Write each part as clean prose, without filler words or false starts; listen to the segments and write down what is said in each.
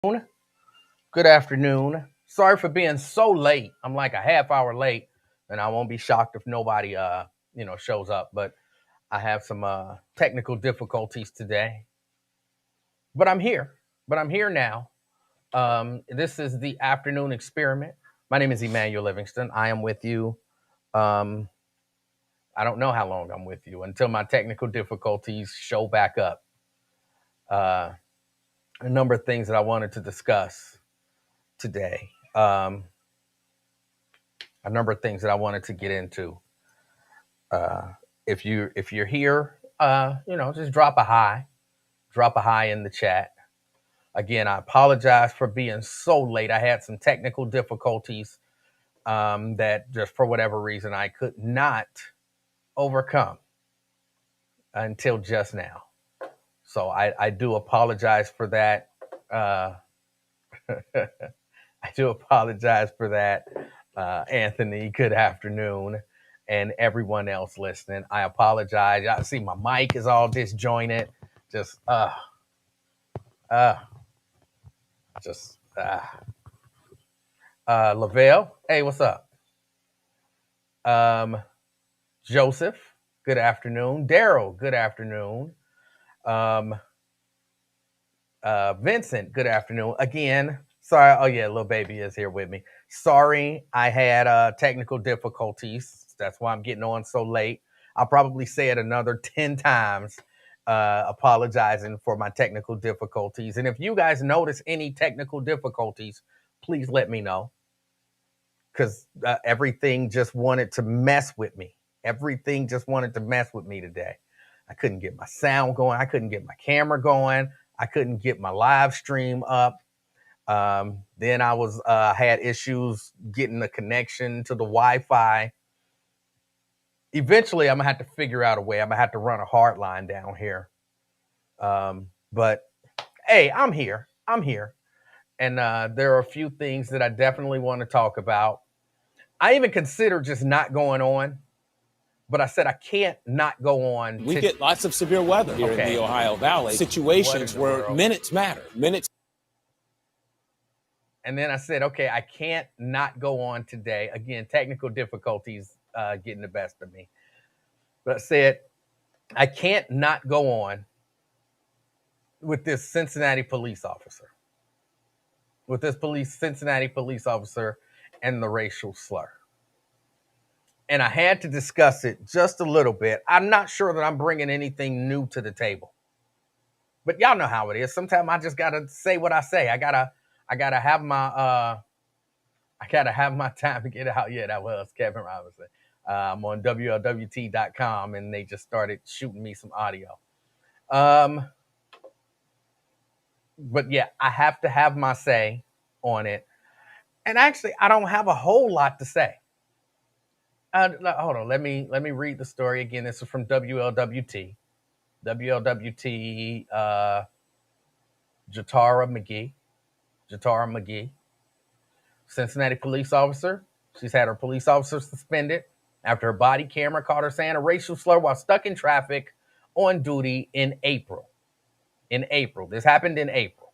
Good afternoon. Sorry for being so late. I'm like a half hour late, and I won't be shocked if nobody shows up. But I have some technical difficulties today. But I'm here. But I'm here now. This is the afternoon experiment. My name is Emanuel Livingston. I am with you. Um, I don't know how long I'm with you until my technical difficulties show back up. Uh, a number of things that I wanted to discuss today. A number of things that I wanted to get into. Uh, if you're here, just drop a hi in the chat. Again, I apologize for being so late. I had some technical difficulties that just for whatever reason I could not overcome until just now. So I do apologize for that. Uh, I do apologize for that, Anthony. Good afternoon, and everyone else listening. I apologize. I see my mic is all disjointed. Just, uh, just, Lavelle. Hey, what's up? Um, Joseph. Good afternoon. Daryl. Good afternoon. Um, Vincent. Good afternoon. Again, sorry. Oh yeah, little baby is here with me. Sorry, I had technical difficulties. That's why I'm getting on so late. I'll probably say it another 10 times, apologizing for my technical difficulties. And if you guys notice any technical difficulties, please let me know because everything just wanted to mess with me. Everything just wanted to mess with me today. I couldn't get my sound going. I couldn't get my camera going. I couldn't get my live stream up. Then I was had issues getting the connection to the Wi-Fi. Eventually, I'm gonna have to figure out a way. I'm gonna have to run a hard line down here. But hey, I'm here. I'm here, and there are a few things that I definitely want to talk about. I even considered just not going on, but I said I can't not go on. We get lots of severe weather here in the Ohio Valley. Situations where minutes matter. Minutes. And then I said, okay, I can't not go on today. Again, technical difficulties getting the best of me. But I said, I can't not go on with this Cincinnati police officer. With this Cincinnati police officer and the racial slur. And I had to discuss it just a little bit. I'm not sure that I'm bringing anything new to the table. But y'all know how it is. Sometimes I just got to say what I say. I got to have my time to get out. Yeah, that was Kevin Robinson. I'm on WLWT.com, and they just started shooting me some audio. But yeah, I have to have my say on it. And actually, I don't have a whole lot to say. Hold on, let me read the story again. This is from WLWT. WLWT, Jatara McGee. Cincinnati police officer. She's had her police officer suspended after her body camera caught her saying a racial slur while stuck in traffic on duty in April. This happened in April.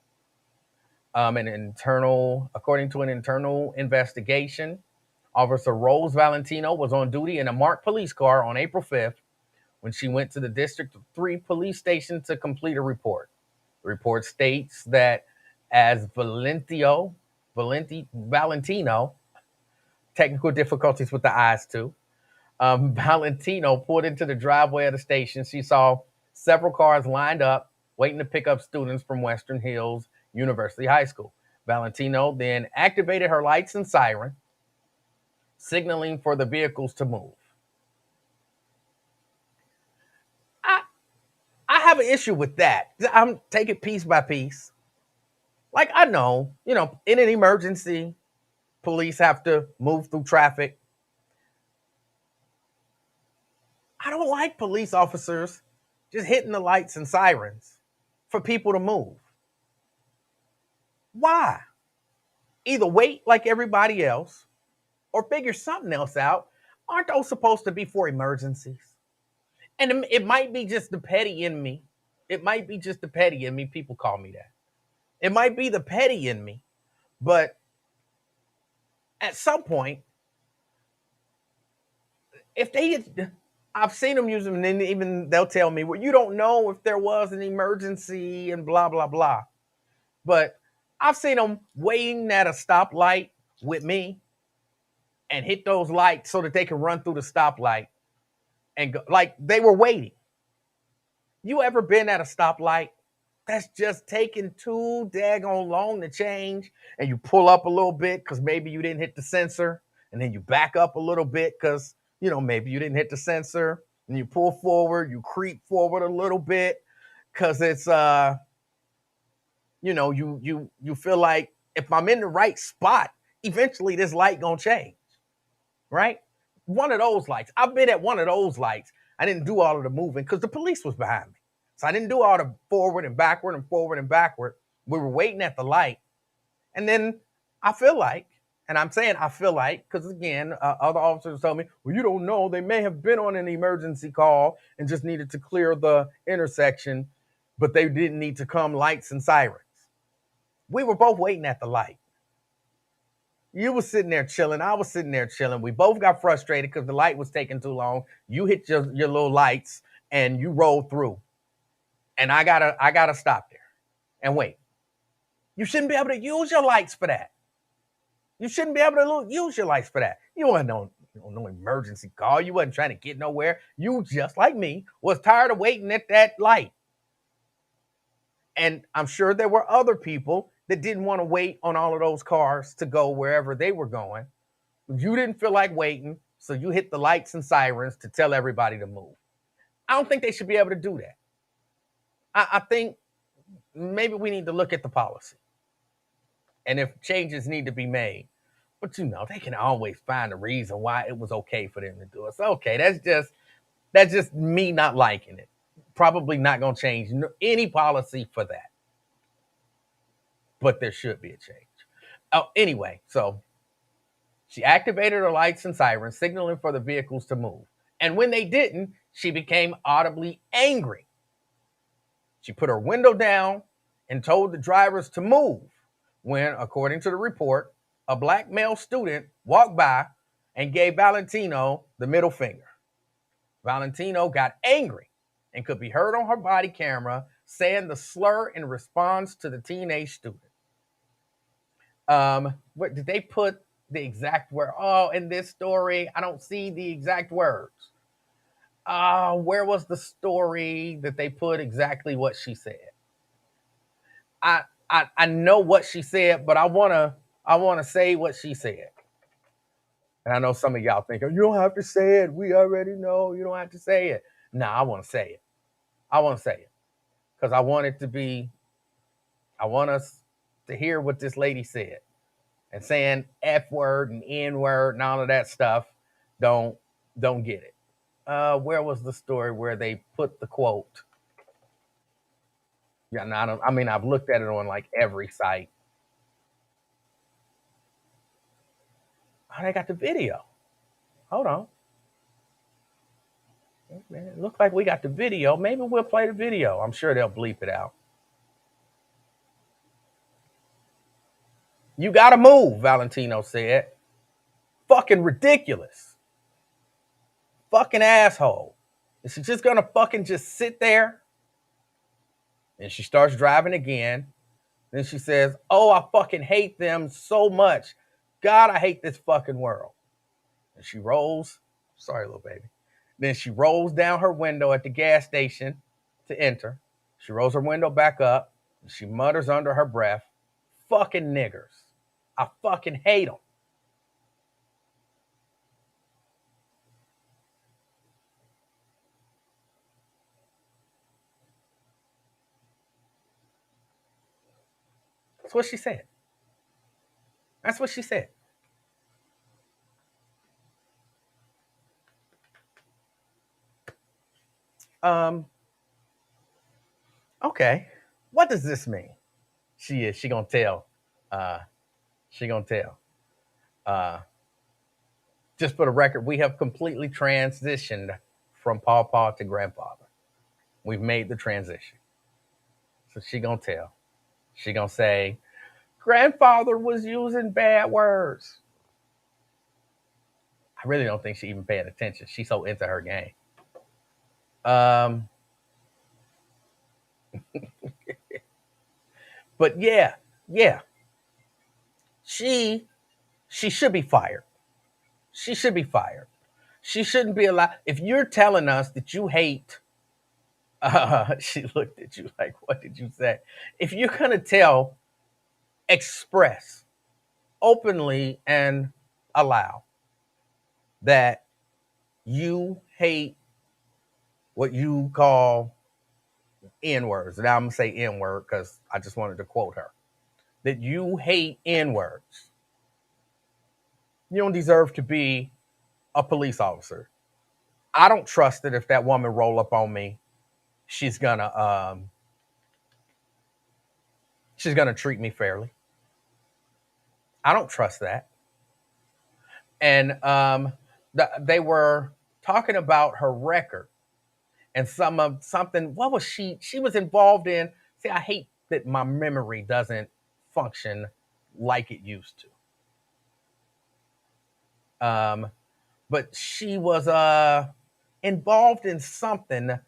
According to an internal investigation, Officer Rose Valentino was on duty in a marked police car on April 5th when she went to the District 3 police station to complete a report. The report states that as Valentino, technical difficulties with the eyes too, Valentino pulled into the driveway of the station. She saw several cars lined up waiting to pick up students from Western Hills University High School. Valentino then activated her lights and siren, signaling for the vehicles to move. I have an issue with that. I'm taking piece by piece. Like I know, in an emergency, police have to move through traffic. I don't like police officers just hitting the lights and sirens for people to move. Why? Either wait like everybody else or figure something else out. Aren't those supposed to be for emergencies? And it might be just the petty in me. People call me that. It might be the petty in me, but at some point, if they, I've seen them use them, and then even they'll tell me, well, you don't know if there was an emergency and blah blah blah. But I've seen them waiting at a stoplight with me and hit those lights so that they can run through the stoplight and go, like they were waiting. You ever been at a stoplight that's just taking too daggone long to change, and you pull up a little bit because maybe you didn't hit the sensor, and then you back up a little bit because maybe you didn't hit the sensor, and you pull forward, you creep forward a little bit because it's you feel like if I'm in the right spot, eventually this light gonna change, right? One of those lights. I've been at one of those lights. I didn't do all of the moving because the police was behind me. So I didn't do all the forward and backward and forward and backward. We were waiting at the light. And then I feel like, and I'm saying I feel like, because again, other officers told me, well, you don't know. They may have been on an emergency call and just needed to clear the intersection, but they didn't need to come lights and sirens. We were both waiting at the light. You were sitting there chilling. I was sitting there chilling. We both got frustrated because the light was taking too long. You hit your little lights and you rolled through. And I gotta stop there and wait. You shouldn't be able to use your lights for that. You shouldn't be able to use your lights for that. You weren't no emergency call. You wasn't trying to get nowhere. You, just like me, was tired of waiting at that light. And I'm sure there were other people that didn't want to wait on all of those cars to go wherever they were going. You didn't feel like waiting, so you hit the lights and sirens to tell everybody to move. I don't think they should be able to do that. I think maybe we need to look at the policy. And if changes need to be made, but they can always find a reason why it was okay for them to do it. So okay, that's just me not liking it. Probably not going to change any policy for that. But there should be a change. Oh, anyway, so she activated her lights and sirens, signaling for the vehicles to move. And when they didn't, she became audibly angry. She put her window down and told the drivers to move when, according to the report, a black male student walked by and gave Valentino the middle finger. Valentino got angry and could be heard on her body camera saying the slur in response to the teenage student. What did they put the exact word? Oh, in this story, I don't see the exact words. Where was the story that they put exactly what she said? I know what she said, but I wanna say what she said. And I know some of y'all think, you don't have to say it. We already know. You don't have to say it. No, I want to say it. I want to say it because I want it to be. I want us to hear what this lady said. And saying F word and N word and all of that stuff don't get it. Where was the story where they put the quote? Yeah, no, I've looked at it on like every site. Oh, they got the video. Hold on. Man, it looks like we got the video. Maybe we'll play the video. I'm sure they'll bleep it out. You gotta move, Valentino said. Fucking ridiculous. Fucking asshole. Is she just gonna fucking just sit there? And she starts driving again. Then she says, oh, I fucking hate them so much. God, I hate this fucking world. And she rolls. Sorry, little baby. Then she rolls down her window at the gas station to enter. She rolls her window back up. And she mutters under her breath, fucking niggers. I fucking hate them. That's what she said. That's what she said. Okay. What does this mean? She gonna tell. She gonna tell. Just for the record, we have completely transitioned from Pawpaw to grandfather. We've made the transition. So she gonna tell. She gonna say, grandfather was using bad words. I really don't think she even paying attention. She's so into her game. Um, but yeah, she should be fired. She should be fired. She shouldn't be allowed. If you're telling us that you hate, she looked at you like, what did you say? If you're gonna express openly and allow that you hate what you call N words, and I'm gonna say N word because I just wanted to quote her, that you hate N words, you don't deserve to be a police officer. I don't trust that if that woman roll up on me, she's gonna treat me fairly. I don't trust that. And they were talking about her record and something. What was she? She was involved in. See, I hate that my memory doesn't function like it used to. But she was involved in something.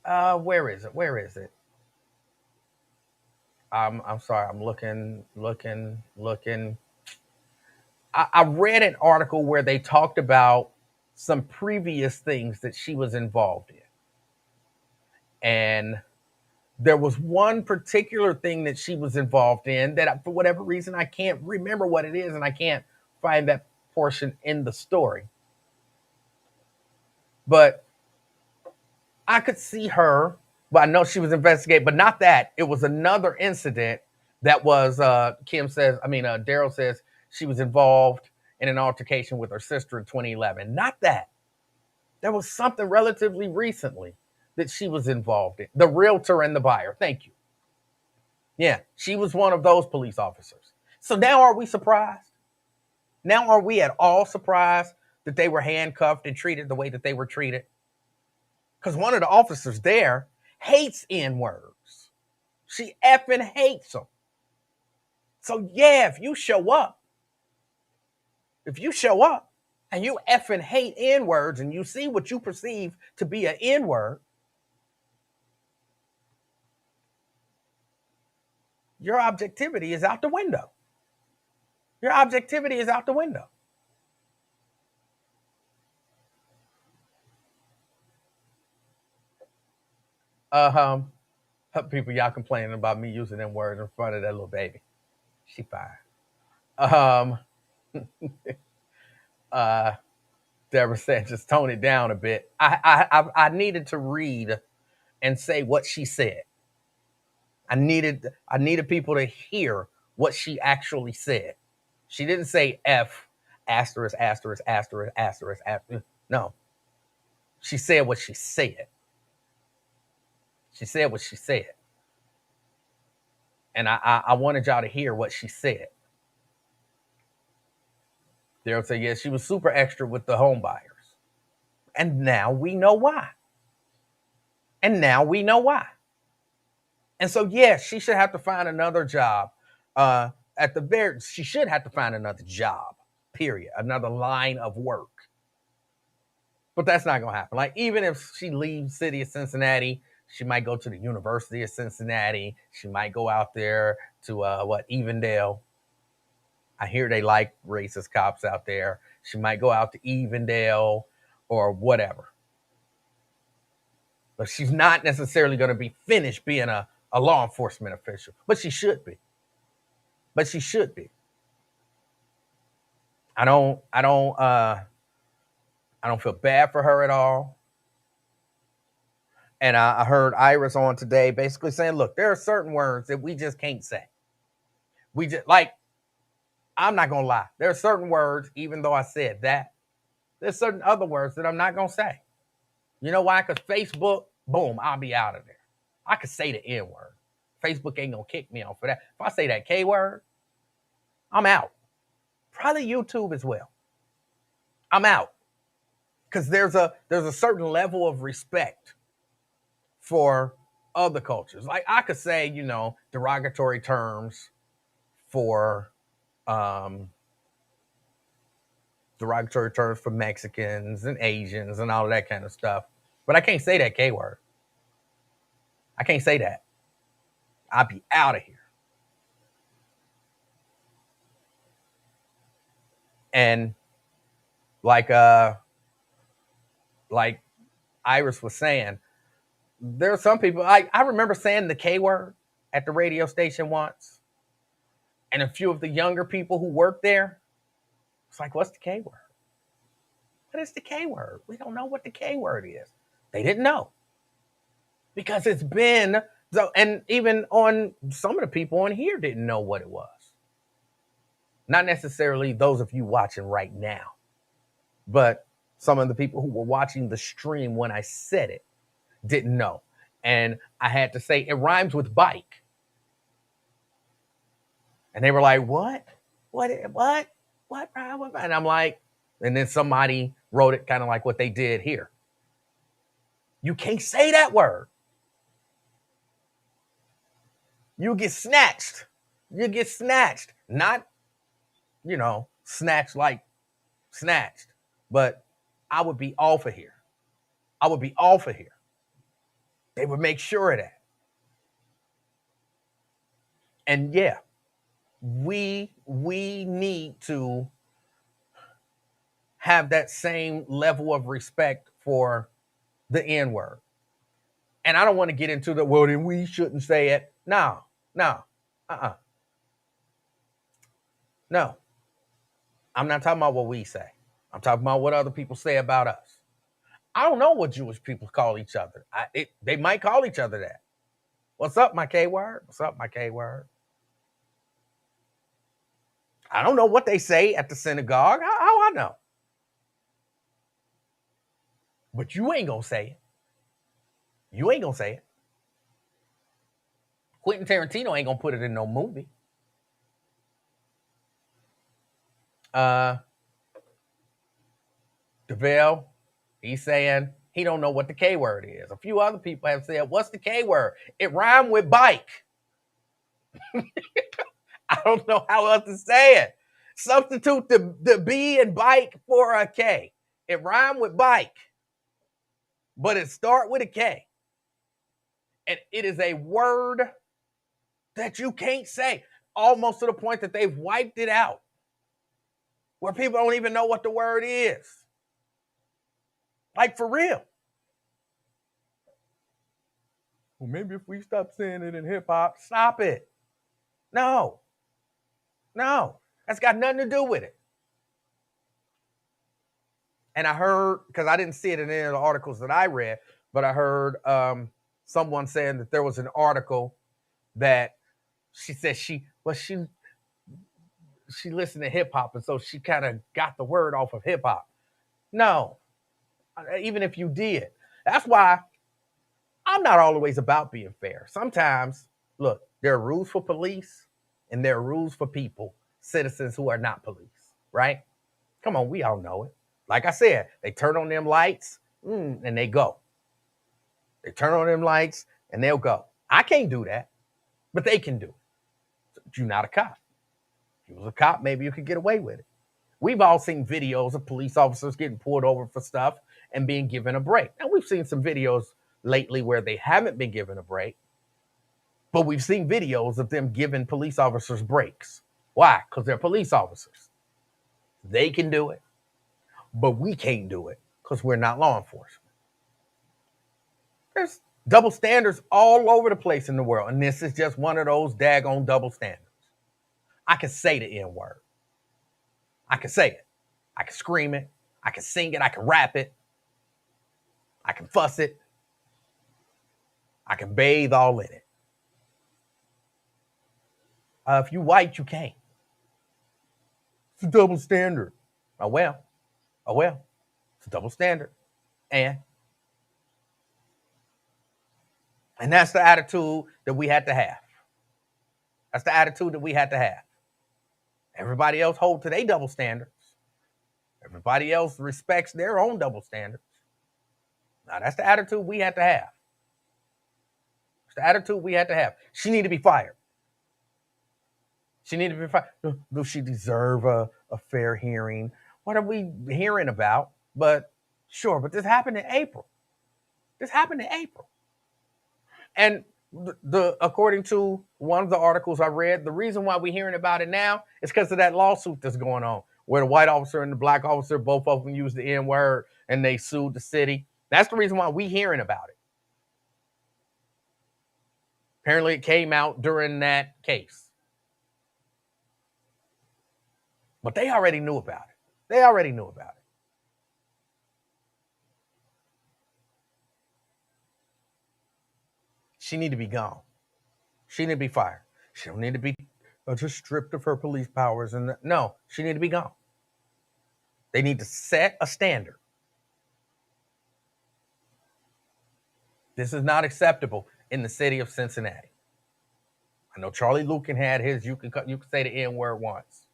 Where is it? Where is it? I'm sorry. I'm looking. I read an article where they talked about some previous things that she was involved in. And there was one particular thing that she was involved in that, for whatever reason, I can't remember what it is, and I can't find that portion in the story. But I could see her, but I know she was investigating, but not that. It was another incident that was, Daryl says she was involved in an altercation with her sister in 2011. Not that. There was something relatively recently that she was involved in. The realtor and the buyer. Thank you. Yeah, she was one of those police officers. So now are we surprised? Now are we at all surprised that they were handcuffed and treated the way that they were treated? Because one of the officers there hates N-words. She effing hates them. So yeah, if you show up and you effing hate N-words and you see what you perceive to be an N-word, your objectivity is out the window. Your objectivity is out the window. People, y'all complaining about me using them words in front of that little baby. She fine. Deborah said, just tone it down a bit. I needed to read and say what she said. I needed people to hear what she actually said. She didn't say F asterisk asterisk asterisk asterisk asterisk. No, she said what she said. She said what she said, and I wanted y'all to hear what she said. Daryl said, yes, she was super extra with the home buyers. And now we know why. And so, yes, she should have to find another job. She should have to find another job, period. Another line of work. But that's not going to happen. Like, even if she leaves city of Cincinnati, she might go to the University of Cincinnati. She might go out there to, Evendale. I hear they like racist cops out there. She might go out to Evendale or whatever. But she's not necessarily going to be finished being a law enforcement official. But she should be. I don't feel bad for her at all. And I heard Iris on today basically saying, look, there are certain words that we just can't say. We just, like, I'm not going to lie. There are certain words, even though I said that, there's certain other words that I'm not going to say. You know why? Because Facebook, boom, I'll be out of there. I could say the N word. Facebook ain't going to kick me off for that. If I say that K word, I'm out. Probably YouTube as well. I'm out. Because there's a certain level of respect for other cultures. Like I could say, derogatory terms for Mexicans and Asians and all of that kind of stuff. But I can't say that K word. I can't say that. I'll be out of here. And like Iris was saying, there are some people I remember saying the K word at the radio station once. And a few of the younger people who worked there, it's like, what's the K word? What is the K word? We don't know what the K word is. They didn't know. Because it's been so, and even on some of the people on here didn't know what it was. Not necessarily those of you watching right now, but some of the people who were watching the stream when I said it didn't know. And I had to say it rhymes with bike. And they were like, what? What? And I'm like, and then somebody wrote it kind of like what they did here. You can't say that word. You get snatched. You get snatched. Not, snatched like snatched. But I would be off of here. I would be off of here. They would make sure of that. And yeah, we need to have that same level of respect for the N-word. And I don't want to get into the, well, then we shouldn't say it. No. No. I'm not talking about what we say. I'm talking about what other people say about us. I don't know what Jewish people call each other. They might call each other that. What's up, my K-word? What's up, my K-word? I don't know what they say at the synagogue. How I know? But you ain't gonna say it. You ain't gonna say it. Quentin Tarantino ain't gonna put it in no movie. DeVille, he's saying he don't know what the K word is. A few other people have said, what's the K word? It rhymed with bike. I don't know how else to say it. Substitute the B and bike for a K. It rhymed with bike, but it start with a K. And it is a word that you can't say, almost to the point that they've wiped it out, where people don't even know what the word is. Like, for real. Well, maybe if we stop saying it in hip-hop, stop it. No. That's got nothing to do with it. And I heard, because I didn't see it in any of the articles that I read, but I heard someone saying that there was an article that she said she listened to hip-hop, and so she kind of got the word off of hip-hop. No. Even if you did. That's why I'm not always about being fair. Sometimes, look, there are rules for police, and there are rules for people, citizens who are not police, right? Come on, we all know it. Like I said, they turn on them lights and they go. They turn on them lights and they'll go. I can't do that, but they can do it. So you're not a cop. If you was a cop, maybe you could get away with it. We've all seen videos of police officers getting pulled over for stuff and being given a break. Now, we've seen some videos lately where they haven't been given a break, but we've seen videos of them giving police officers breaks. Why? Because they're police officers. They can do it, but we can't do it because we're not law enforcement. There's double standards all over the place in the world, and this is just one of those daggone double standards. I can say the N-word. I can say it. I can scream it. I can sing it. I can rap it. I can fuss it. I can bathe all in it. If you white, you can't. It's a double standard. Oh well. It's a double standard. And that's the attitude that we had to have. That's the attitude that we had to have. Everybody else hold to their double standards. Everybody else respects their own double standards. Now, that's the attitude we had to have. It's the attitude we had to have. She need to be fired. She need to be fired. Does she deserve a fair hearing? What are we hearing about? But sure, but this happened in April. This happened in April. And according to one of the articles I read, the reason why we're hearing about it now is because of that lawsuit that's going on, where the white officer and the black officer, both of them used the N-word and they sued the city. That's the reason why we're hearing about it. Apparently, it came out during that case. But they already knew about it. They already knew about it. She need to be gone. She need to be fired. She don't need to be just stripped of her police powers. And no, she need to be gone. They need to set a standard. This is not acceptable in the city of Cincinnati. I know Charlie Lucan had his, you can say the N-word once.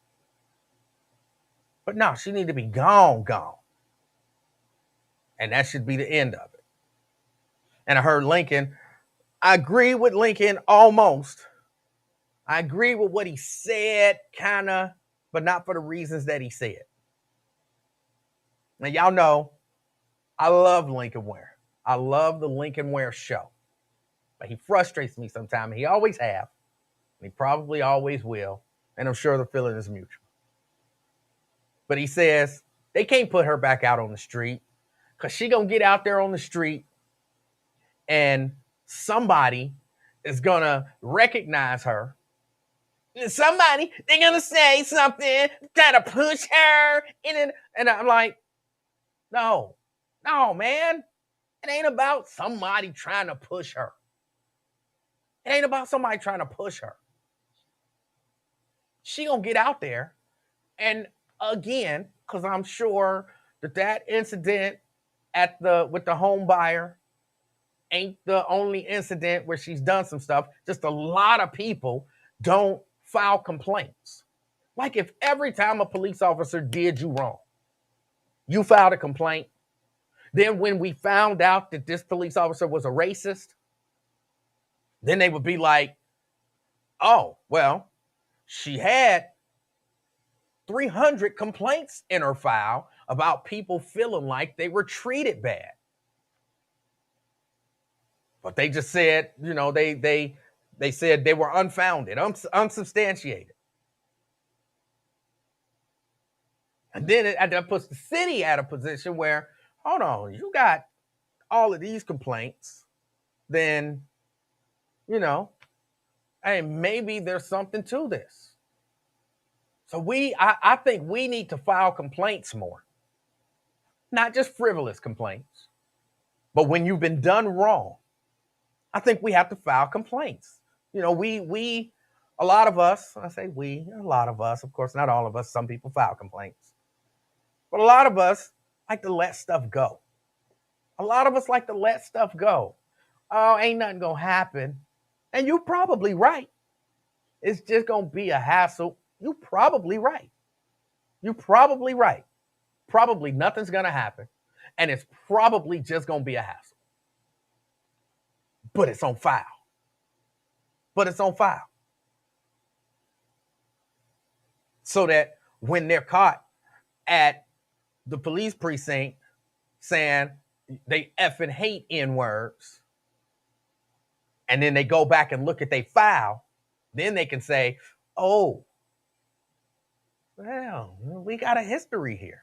But no, she need to be gone. And that should be the end of it. And I heard Lincoln, I agree with Lincoln almost. I agree with what he said, kind of, but not for the reasons that he said. Now, y'all know, I love Lincoln Ware. I love the Lincoln Ware show. But he frustrates me sometimes. He always have. And he probably always will. And I'm sure the feeling is mutual. But he says, they can't put her back out on the street because she going to get out there on the street and somebody is going to recognize her. Somebody, they're going to say something, try to push her. And I'm like, no, man. It ain't about somebody trying to push her. It ain't about somebody trying to push her. She going to get out there. And again, because I'm sure that incident with the home buyer ain't the only incident where she's done some stuff. Just a lot of people don't file complaints. Like if every time a police officer did you wrong, you filed a complaint, then when we found out that this police officer was a racist, then they would be like, oh, well, she had 300 complaints in her file about people feeling like they were treated bad. But they just said, they said they were unfounded, unsubstantiated. And then that puts the city at a position where, hold on, you got all of these complaints, then, hey, maybe there's something to this. So I think we need to file complaints more. Not just frivolous complaints, but when you've been done wrong, I think we have to file complaints. A lot of us, I say we, a lot of us, of course, not all of us, some people file complaints. But a lot of us like to let stuff go. A lot of us like to let stuff go. Oh, ain't nothing going to happen. And you're probably right. It's just going to be a hassle. You're probably right. Probably nothing's going to happen. And it's probably just going to be a hassle. But it's on file. So that when they're caught at the police precinct saying they effing hate N-words, and then they go back and look at their file, then they can say, oh, well, we got a history here.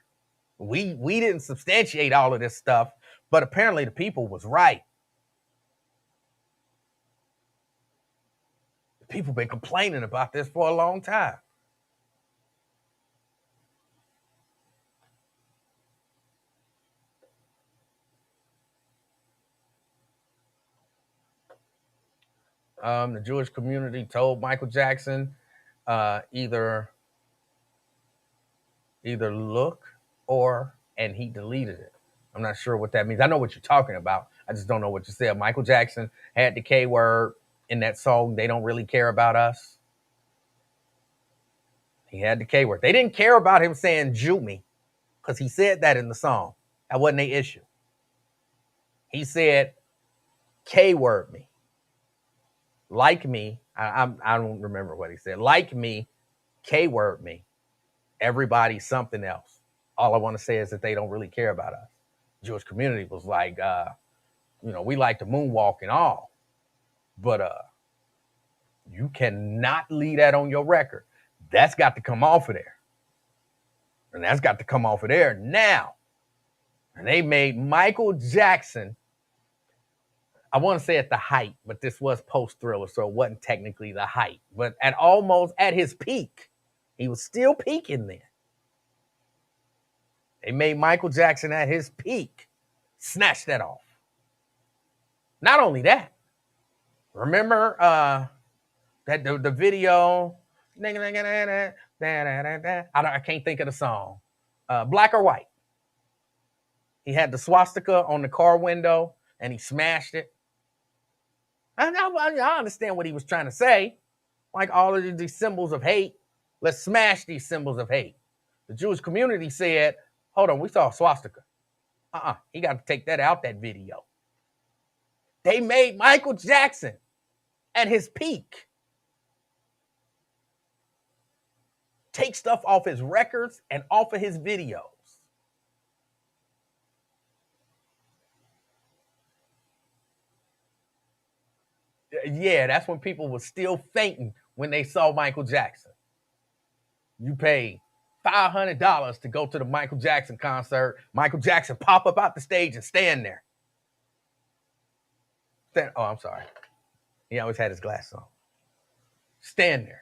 We didn't substantiate all of this stuff, but apparently the people was right. The people been complaining about this for a long time. The Jewish community told Michael Jackson either look and he deleted it. I'm not sure what that means. I know what you're talking about. I just don't know what you said. Michael Jackson had the K word in that song, They Don't Really Care About Us. He had the K word. They didn't care about him saying Jew me because he said that in the song. That wasn't the issue. He said K word me. Like me, I don't remember what he said. Like me, K-word me. Everybody's something else. All I want to say is that they don't really care about us. Jewish community was like, we like to moonwalk and all, but you cannot leave that on your record. That's got to come off of there. And that's got to come off of there now. And they made Michael Jackson, I want to say at the height, but this was post-Thriller, so it wasn't technically the height. But almost at his peak, he was still peaking then. They made Michael Jackson at his peak snatch that off. Not only that, remember that the video, I can't think of the song, Black or White. He had the swastika on the car window and he smashed it. I understand what he was trying to say. Like all of these symbols of hate, let's smash these symbols of hate. The Jewish community said, hold on, we saw a swastika. He got to take that out, that video. They made Michael Jackson at his peak take stuff off his records and off of his videos. Yeah, that's when people were still fainting when they saw Michael Jackson. You pay $500 to go to the Michael Jackson concert. Michael Jackson pop up out the stage and stand there. Oh, I'm sorry. He always had his glasses on. Stand there.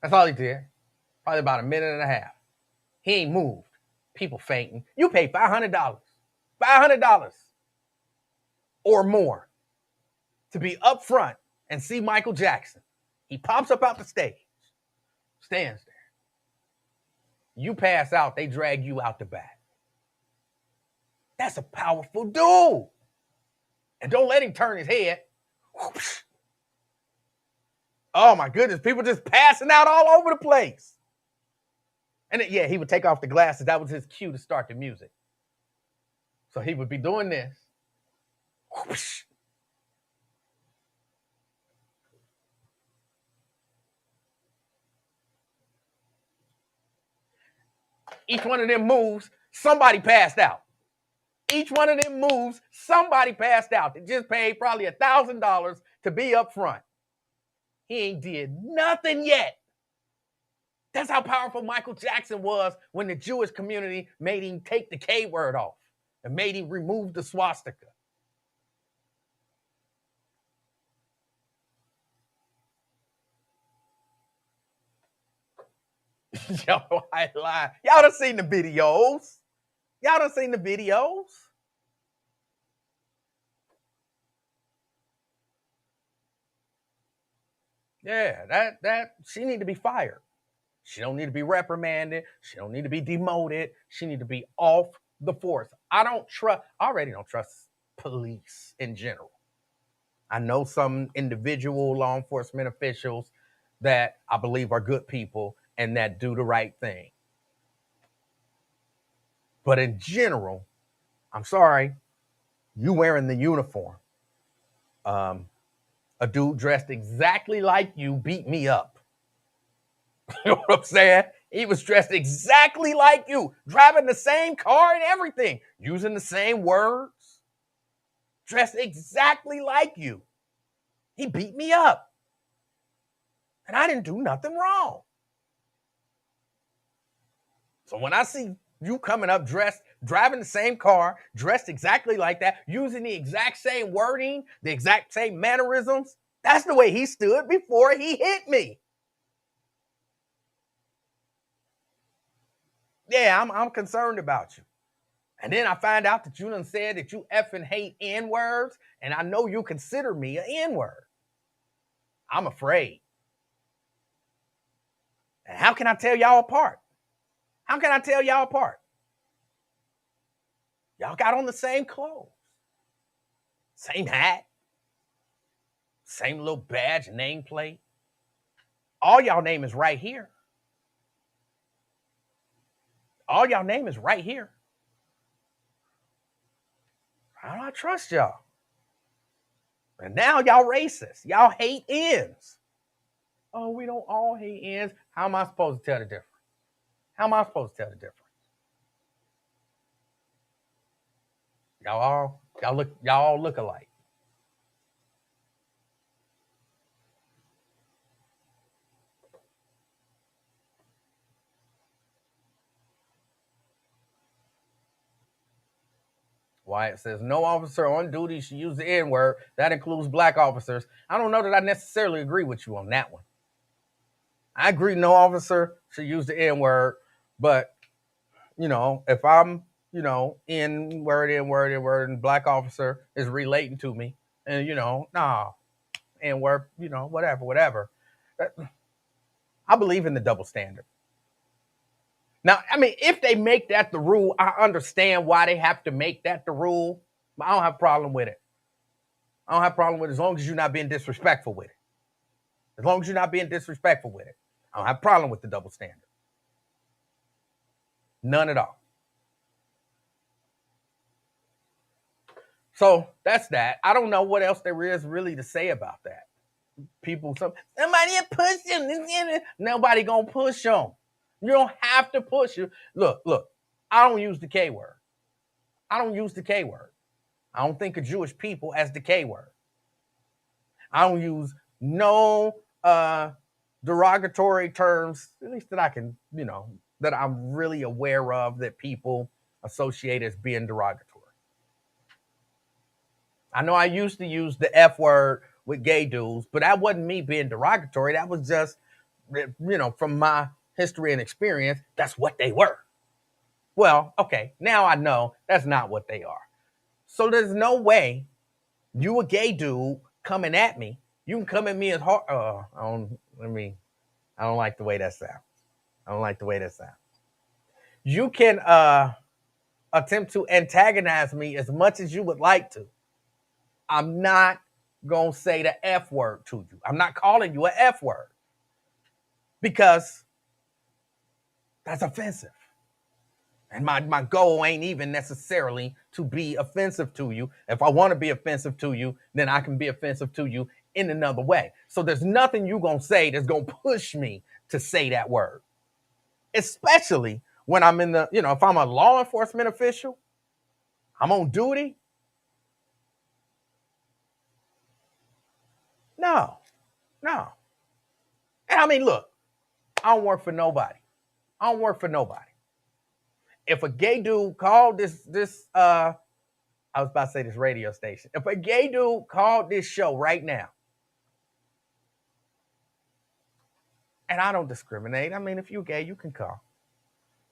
That's all he did. Probably about a minute and a half. He ain't moved. People fainting. You pay $500. $500 or more to be up front and see Michael Jackson. He pops up out the stage, stands there. You pass out, they drag you out the back. That's a powerful dude. And don't let him turn his head. Whoosh. Oh my goodness, people just passing out all over the place. And he would take off the glasses. That was his cue to start the music. So he would be doing this. Whoosh. Each one of them moves, somebody passed out. Each one of them moves, somebody passed out. They just paid probably $1,000 to be up front. He ain't did nothing yet. That's how powerful Michael Jackson was when the Jewish community made him take the K word off and made him remove the swastika. Yo, I lie. Y'all done seen the videos. Y'all done seen the videos. Yeah, that she need to be fired. She don't need to be reprimanded. She don't need to be demoted. She need to be off the force. I already don't trust police in general. I know some individual law enforcement officials that I believe are good people and that do the right thing. But in general, I'm sorry, you wearing the uniform. A dude dressed exactly like you beat me up. You know what I'm saying? He was dressed exactly like you, driving the same car and everything, using the same words, dressed exactly like you. He beat me up. And I didn't do nothing wrong. So when I see you coming up dressed, driving the same car, dressed exactly like that, using the exact same wording, the exact same mannerisms, that's the way he stood before he hit me. Yeah, I'm concerned about you. And then I find out that you done said that you effing hate N-words, and I know you consider me an N-word. I'm afraid. And how can I tell y'all apart? How can I tell y'all apart? Y'all got on the same clothes, same hat, same little badge, nameplate. All y'all name is right here. All y'all name is right here. I don't trust y'all. And now y'all racist. Y'all hate ends. Oh, we don't all hate ends. How am I supposed to tell the difference? How am I supposed to tell the difference? Y'all all look alike. Wyatt says, no officer on duty should use the N-word. That includes black officers. I don't know that I necessarily agree with you on that one. I agree no officer should use the N-word, but, if I'm, N-word, and black officer is relating to me, and, N-word, whatever. I believe in the double standard. Now, I mean, if they make that the rule, I understand why they have to make that the rule, but I don't have a problem with it. I don't have a problem with it as long as you're not being disrespectful with it. As long as you're not being disrespectful with it. I don't have a problem with the double standard. None at all. So that's that. I don't know what else there is really to say about that. Somebody push him. Nobody gonna push him. You don't have to push him. Look. I don't use the K word. I don't use the K word. I don't think of Jewish people as the K word. I don't use no derogatory terms, at least that I can, that I'm really aware of that people associate as being derogatory. I know I used to use the F word with gay dudes, but that wasn't me being derogatory. That was just, from my history and experience, that's what they were. Well, okay, now I know that's not what they are. So there's no way you a gay dude coming at me. You can come at me as hard. I don't like the way that sounds. You can attempt to antagonize me as much as you would like to. I'm not going to say the F word to you. I'm not calling you an F word because that's offensive. And my goal ain't even necessarily to be offensive to you. If I want to be offensive to you, then I can be offensive to you in another way. So there's nothing you're going to say that's going to push me to say that word. Especially when I'm in if I'm a law enforcement official, I'm on duty. No. And I mean, look, I don't work for nobody. If a gay dude called this I was about to say this radio station. If a gay dude called this show right now, and I don't discriminate. I mean, if you're gay, you can call.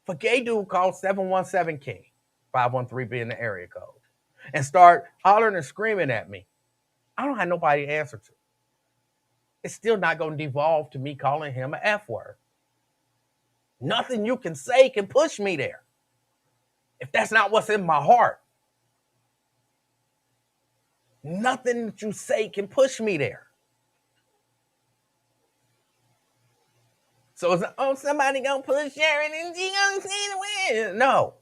If a gay dude called 717-King, 513 being the area code, and start hollering and screaming at me, I don't have nobody to answer to. It's still not going to devolve to me calling him an F word. Nothing you can say can push me there. If that's not what's in my heart. Nothing that you say can push me there. So it's, somebody gonna push Sharon and she gonna see the win. No.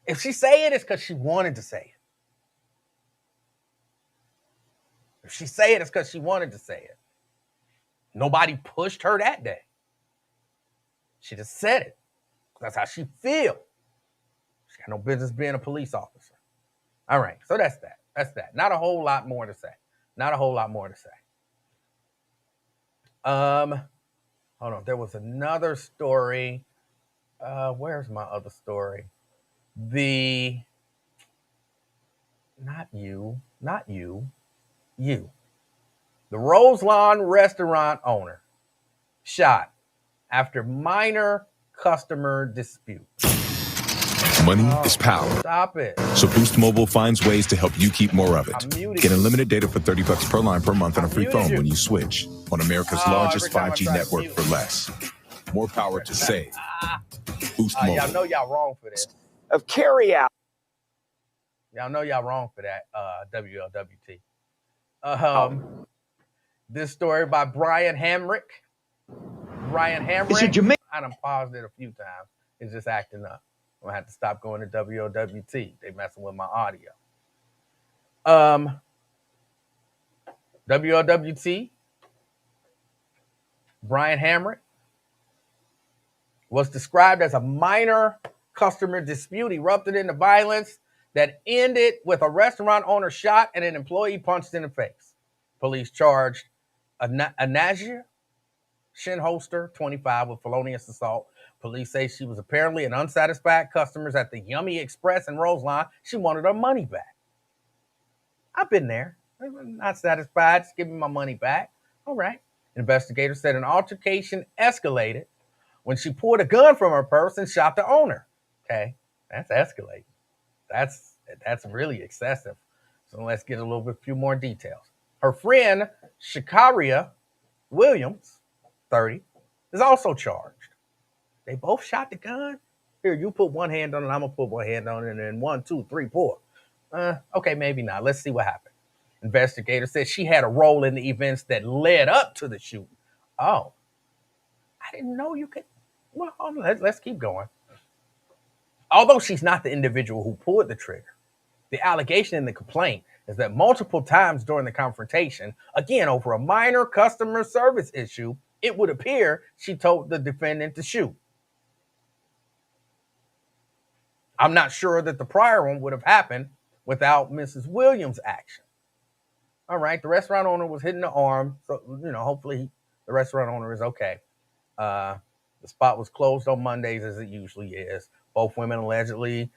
If she say it, it's because she wanted to say it. If she say it, it's because she wanted to say it. Nobody pushed her that day. She just said it. That's how she feels. She got no business being a police officer. All right, so that's that. Not a whole lot more to say. Hold on. There was another story. Where's my other story? Not you. The Roselawn restaurant owner shot after minor customer dispute. Money is power. Stop it. So Boost Mobile finds ways to help you keep more of it. Get unlimited data for $30 per line per month and a free phone when you switch on America's largest 5G network for less. More power to save. Boost Mobile. Y'all know y'all wrong for this. Of carry out. Y'all know y'all wrong for that, WLWT. This story by Brian Hamrick. I done paused it a few times. It's just acting up. I'm going to have to stop going to WLWT. They messing with my audio. WLWT, Brian Hamrick, was described as a minor customer dispute erupted into violence that ended with a restaurant owner shot and an employee punched in the face. Police charged Anajia Shinholster, 25, with felonious assault. Police say she was apparently an unsatisfied customer at the Yummy Express in Roseline. She wanted her money back. I've been there. I'm not satisfied. Just give me my money back. All right. Investigators said an altercation escalated when she pulled a gun from her purse and shot the owner. Okay. That's escalating. That's really excessive. So let's get a few more details. Her friend, Shakaria Williams, 30, is also charged. They both shot the gun. Here, you put one hand on it, I'm going to put one hand on it, and then 1, 2, 3, 4. Okay, maybe not. Let's see what happened. Investigators said she had a role in the events that led up to the shooting. Oh, I didn't know you could. Well, let's keep going. Although she's not the individual who pulled the trigger, the allegation in the complaint is that multiple times during the confrontation, again, over a minor customer service issue, it would appear she told the defendant to shoot. I'm not sure that the prior one would have happened without Mrs. Williams' action. All right, the restaurant owner was hit in the arm, so, hopefully the restaurant owner is okay. The spot was closed on Mondays, as it usually is. Both women allegedly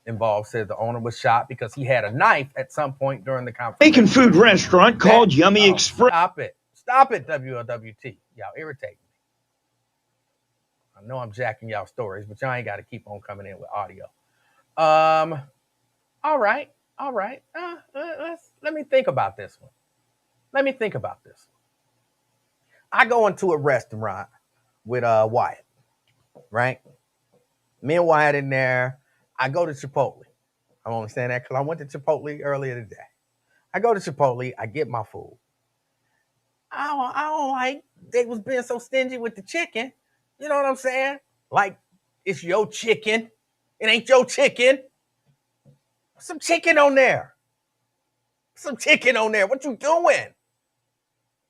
involved said the owner was shot because he had a knife at some point during the confrontation. Bacon food restaurant called Yummy Express. Stop it, WLWT. Y'all irritate me. I know I'm jacking y'all stories, but y'all ain't got to keep on coming in with audio. All right. Let me think about this one. I go into a restaurant with Wyatt, right? Me and Wyatt in there. I go to Chipotle. I'm only saying that because I went to Chipotle earlier today. I go to Chipotle. I get my food. I don't like they was being so stingy with the chicken. You know what I'm saying? Like, it's your chicken. It ain't your chicken. Some chicken on there. What you doing?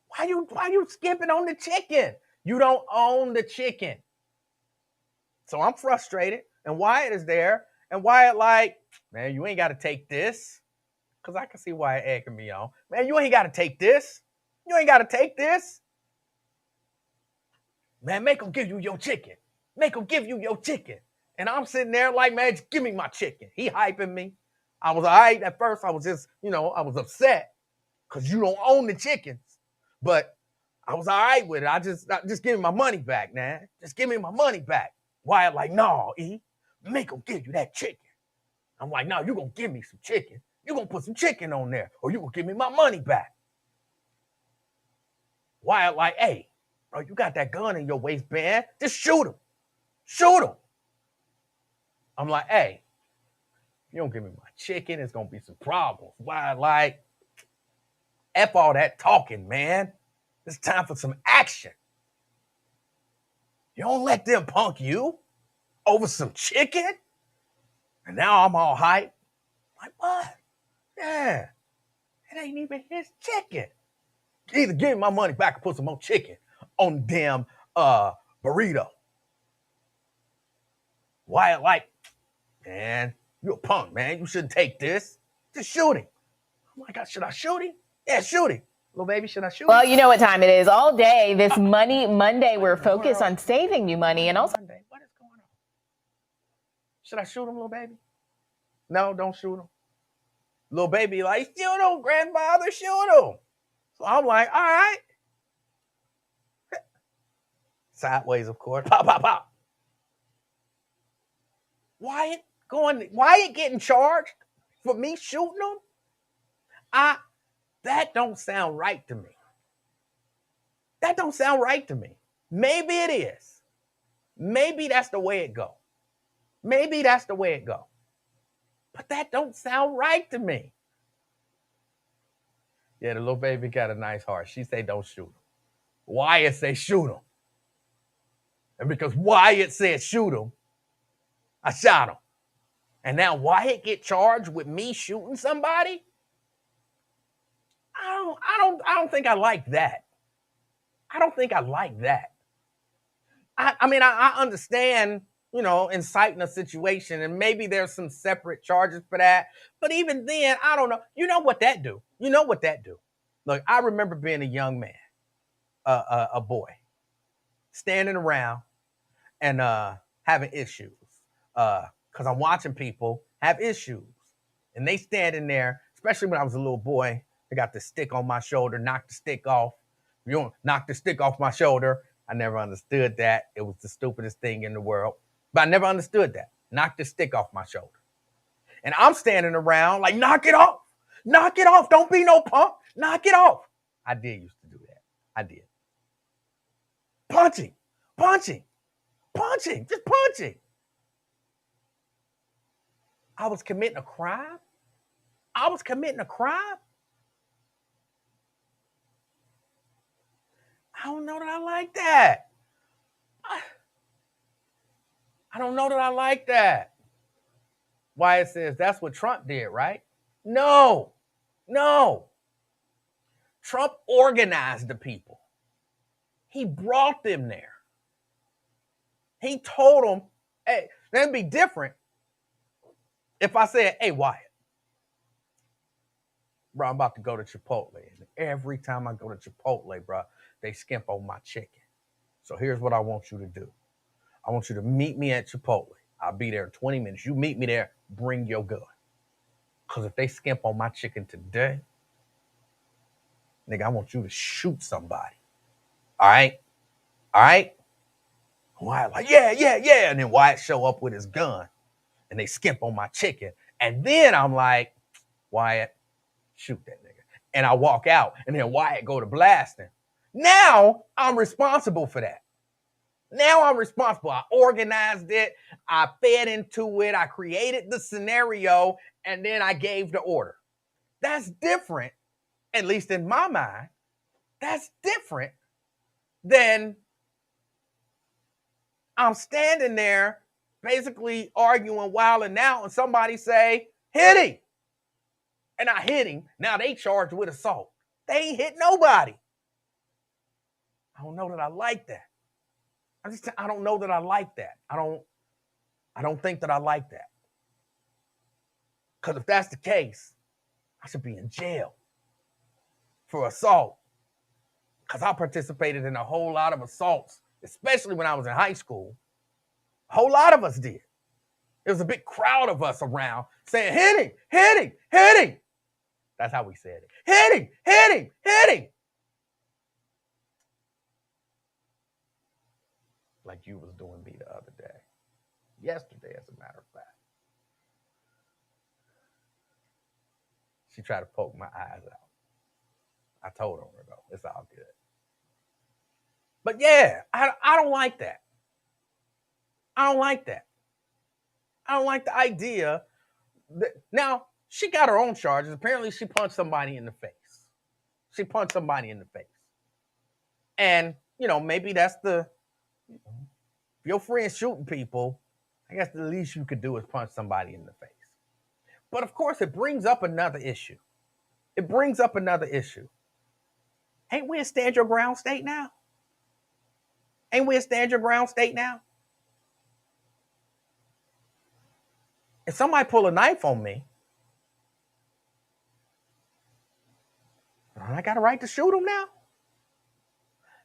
Why you skimping on the chicken? You don't own the chicken. So I'm frustrated. And Wyatt is there. And Wyatt like, man, you ain't got to take this. Because I can see Wyatt egging me on. Man, you ain't got to take this. Man, make them give you your chicken. And I'm sitting there like, man, just give me my chicken. He hyping me. I was all right at first. I was just, I was upset because you don't own the chickens. But I was all right with it. I just give me my money back, man. Just give me my money back. Wyatt like, no, E, make them give you that chicken. I'm like, no, you're going to give me some chicken. You're going to put some chicken on there or you're going to give me my money back. Wyatt like, hey, bro, you got that gun in your waistband. Just shoot him. I'm like, hey, if you don't give me my chicken, it's going to be some problems. Wyatt like, F all that talking, man. It's time for some action. You don't let them punk you over some chicken? And now I'm all hyped. Like, what? Yeah. It ain't even his chicken. Either give me my money back or put some more chicken on the damn burrito. Wyatt like, man, you a punk, man. You shouldn't take this. Just shoot him. I'm like, should I shoot him? Yeah, shoot him. Little baby, should I shoot him? Well, you know what time it is. All day, this Money Monday, we're focused on saving you money and also... Monday. What is going on? Should I shoot him, little baby? No, don't shoot him. Little baby like, shoot him, grandfather, shoot him. So I'm like, all right. Sideways, of course. Pop, pop, pop. Wyatt getting charged for me shooting him? That don't sound right to me. Maybe it is. Maybe that's the way it go. But that don't sound right to me. Yeah, the little baby got a nice heart. She say don't shoot him. Wyatt say shoot him. And because Wyatt said shoot him, I shot him. And now Wyatt get charged with me shooting somebody? I don't think I like that. I don't think I like that. I mean, I understand, you know, inciting a situation, and maybe there's some separate charges for that. But even then, I don't know. You know what that do? You know what that do? Look, I remember being a young man, a boy, standing around and having issues because I'm watching people have issues, and they standing there, especially when I was a little boy. They got the stick on my shoulder, knock the stick off. You don't knock the stick off my shoulder. I never understood that. It was the stupidest thing in the world. But I never understood that. Knock the stick off my shoulder. And I'm standing around like, knock it off. Knock it off. Don't be no punk. Knock it off. I did used to do that. I did. Punching. Just punching. I was committing a crime. I don't know that I like that. I don't know that I like that. Wyatt says that's what Trump did, right? No. Trump organized the people. He brought them there. He told them, hey, that'd be different if I said, hey, Wyatt, bro, I'm about to go to Chipotle. And every time I go to Chipotle, bro, they skimp on my chicken. So here's what I want you to do. I want you to meet me at Chipotle. I'll be there in 20 minutes. You meet me there, bring your gun. Because if they skimp on my chicken today, nigga, I want you to shoot somebody. All right? Wyatt like, yeah. And then Wyatt show up with his gun. And they skimp on my chicken. And then I'm like, Wyatt, shoot that nigga. And I walk out. And then Wyatt go to blasting. Now I'm responsible for that. I organized it. I fed into it. I created the scenario. And then I gave the order. That's different, at least in my mind. That's different than I'm standing there basically arguing, wilding out, and somebody say, hit him. And I hit him. Now they charged with assault. They ain't hit nobody. I don't know that I like that. I don't know that I like that. I don't think that I like that. Because if that's the case, I should be in jail for assault. Because I participated in a whole lot of assaults, especially when I was in high school. A whole lot of us did. There was a big crowd of us around saying, hit him. That's how we said it. Hit him. Like you was doing me the other day. Yesterday, as a matter of fact. She tried to poke my eyes out. I told her, though, it's all good. But yeah, I don't like that. I don't like the idea that, now, she got her own charges. Apparently, she punched somebody in the face. And, you know, maybe that's if your friend's shooting people, I guess the least you could do is punch somebody in the face. But, of course, it brings up another issue. Ain't we a stand your ground state now? If somebody pull a knife on me, I got a right to shoot them now?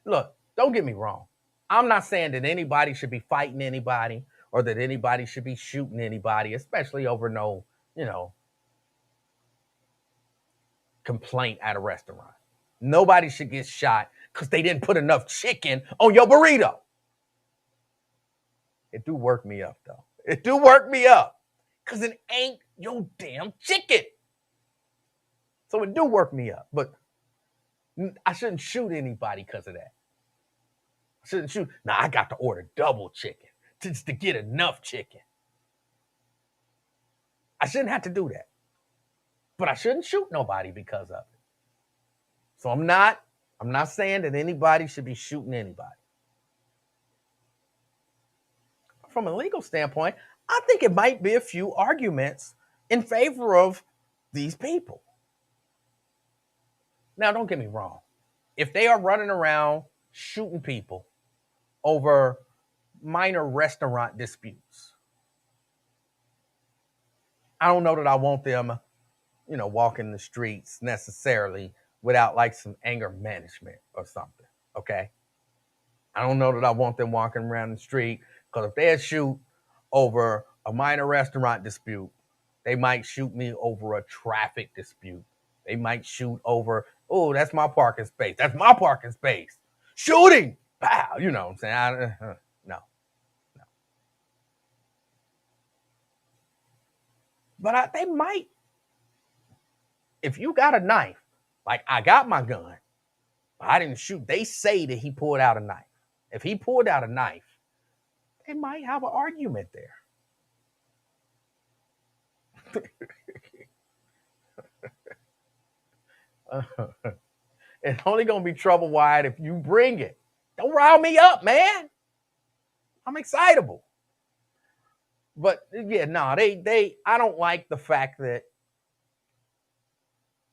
Look, don't get me wrong. I'm not saying that anybody should be fighting anybody or that anybody should be shooting anybody, especially over no, complaint at a restaurant. Nobody should get shot because they didn't put enough chicken on your burrito. It do work me up, though. Because it ain't your damn chicken. So it do work me up. But I shouldn't shoot anybody because of that. Now, I got to order double chicken just to get enough chicken. I shouldn't have to do that. But I shouldn't shoot nobody because of it. So I'm not saying that anybody should be shooting anybody. From a legal standpoint, I think it might be a few arguments in favor of these people. Now, don't get me wrong. If they are running around shooting people over minor restaurant disputes, I don't know that I want them, walking the streets necessarily without like some anger management or something. Okay. I don't know that I want them walking around the street, because if they shoot over a minor restaurant dispute, they might shoot me over a traffic dispute. They might shoot over, oh, that's my parking space. That's my parking space. Shooting. Wow. You know what I'm saying? No. But they might. If you got a knife, like I got my gun, but I didn't shoot. They say that he pulled out a knife. If he pulled out a knife, they might have an argument there. It's only going to be trouble, Wyatt, if you bring it. Don't rile me up, man. I'm excitable. But yeah, no, I don't like the fact that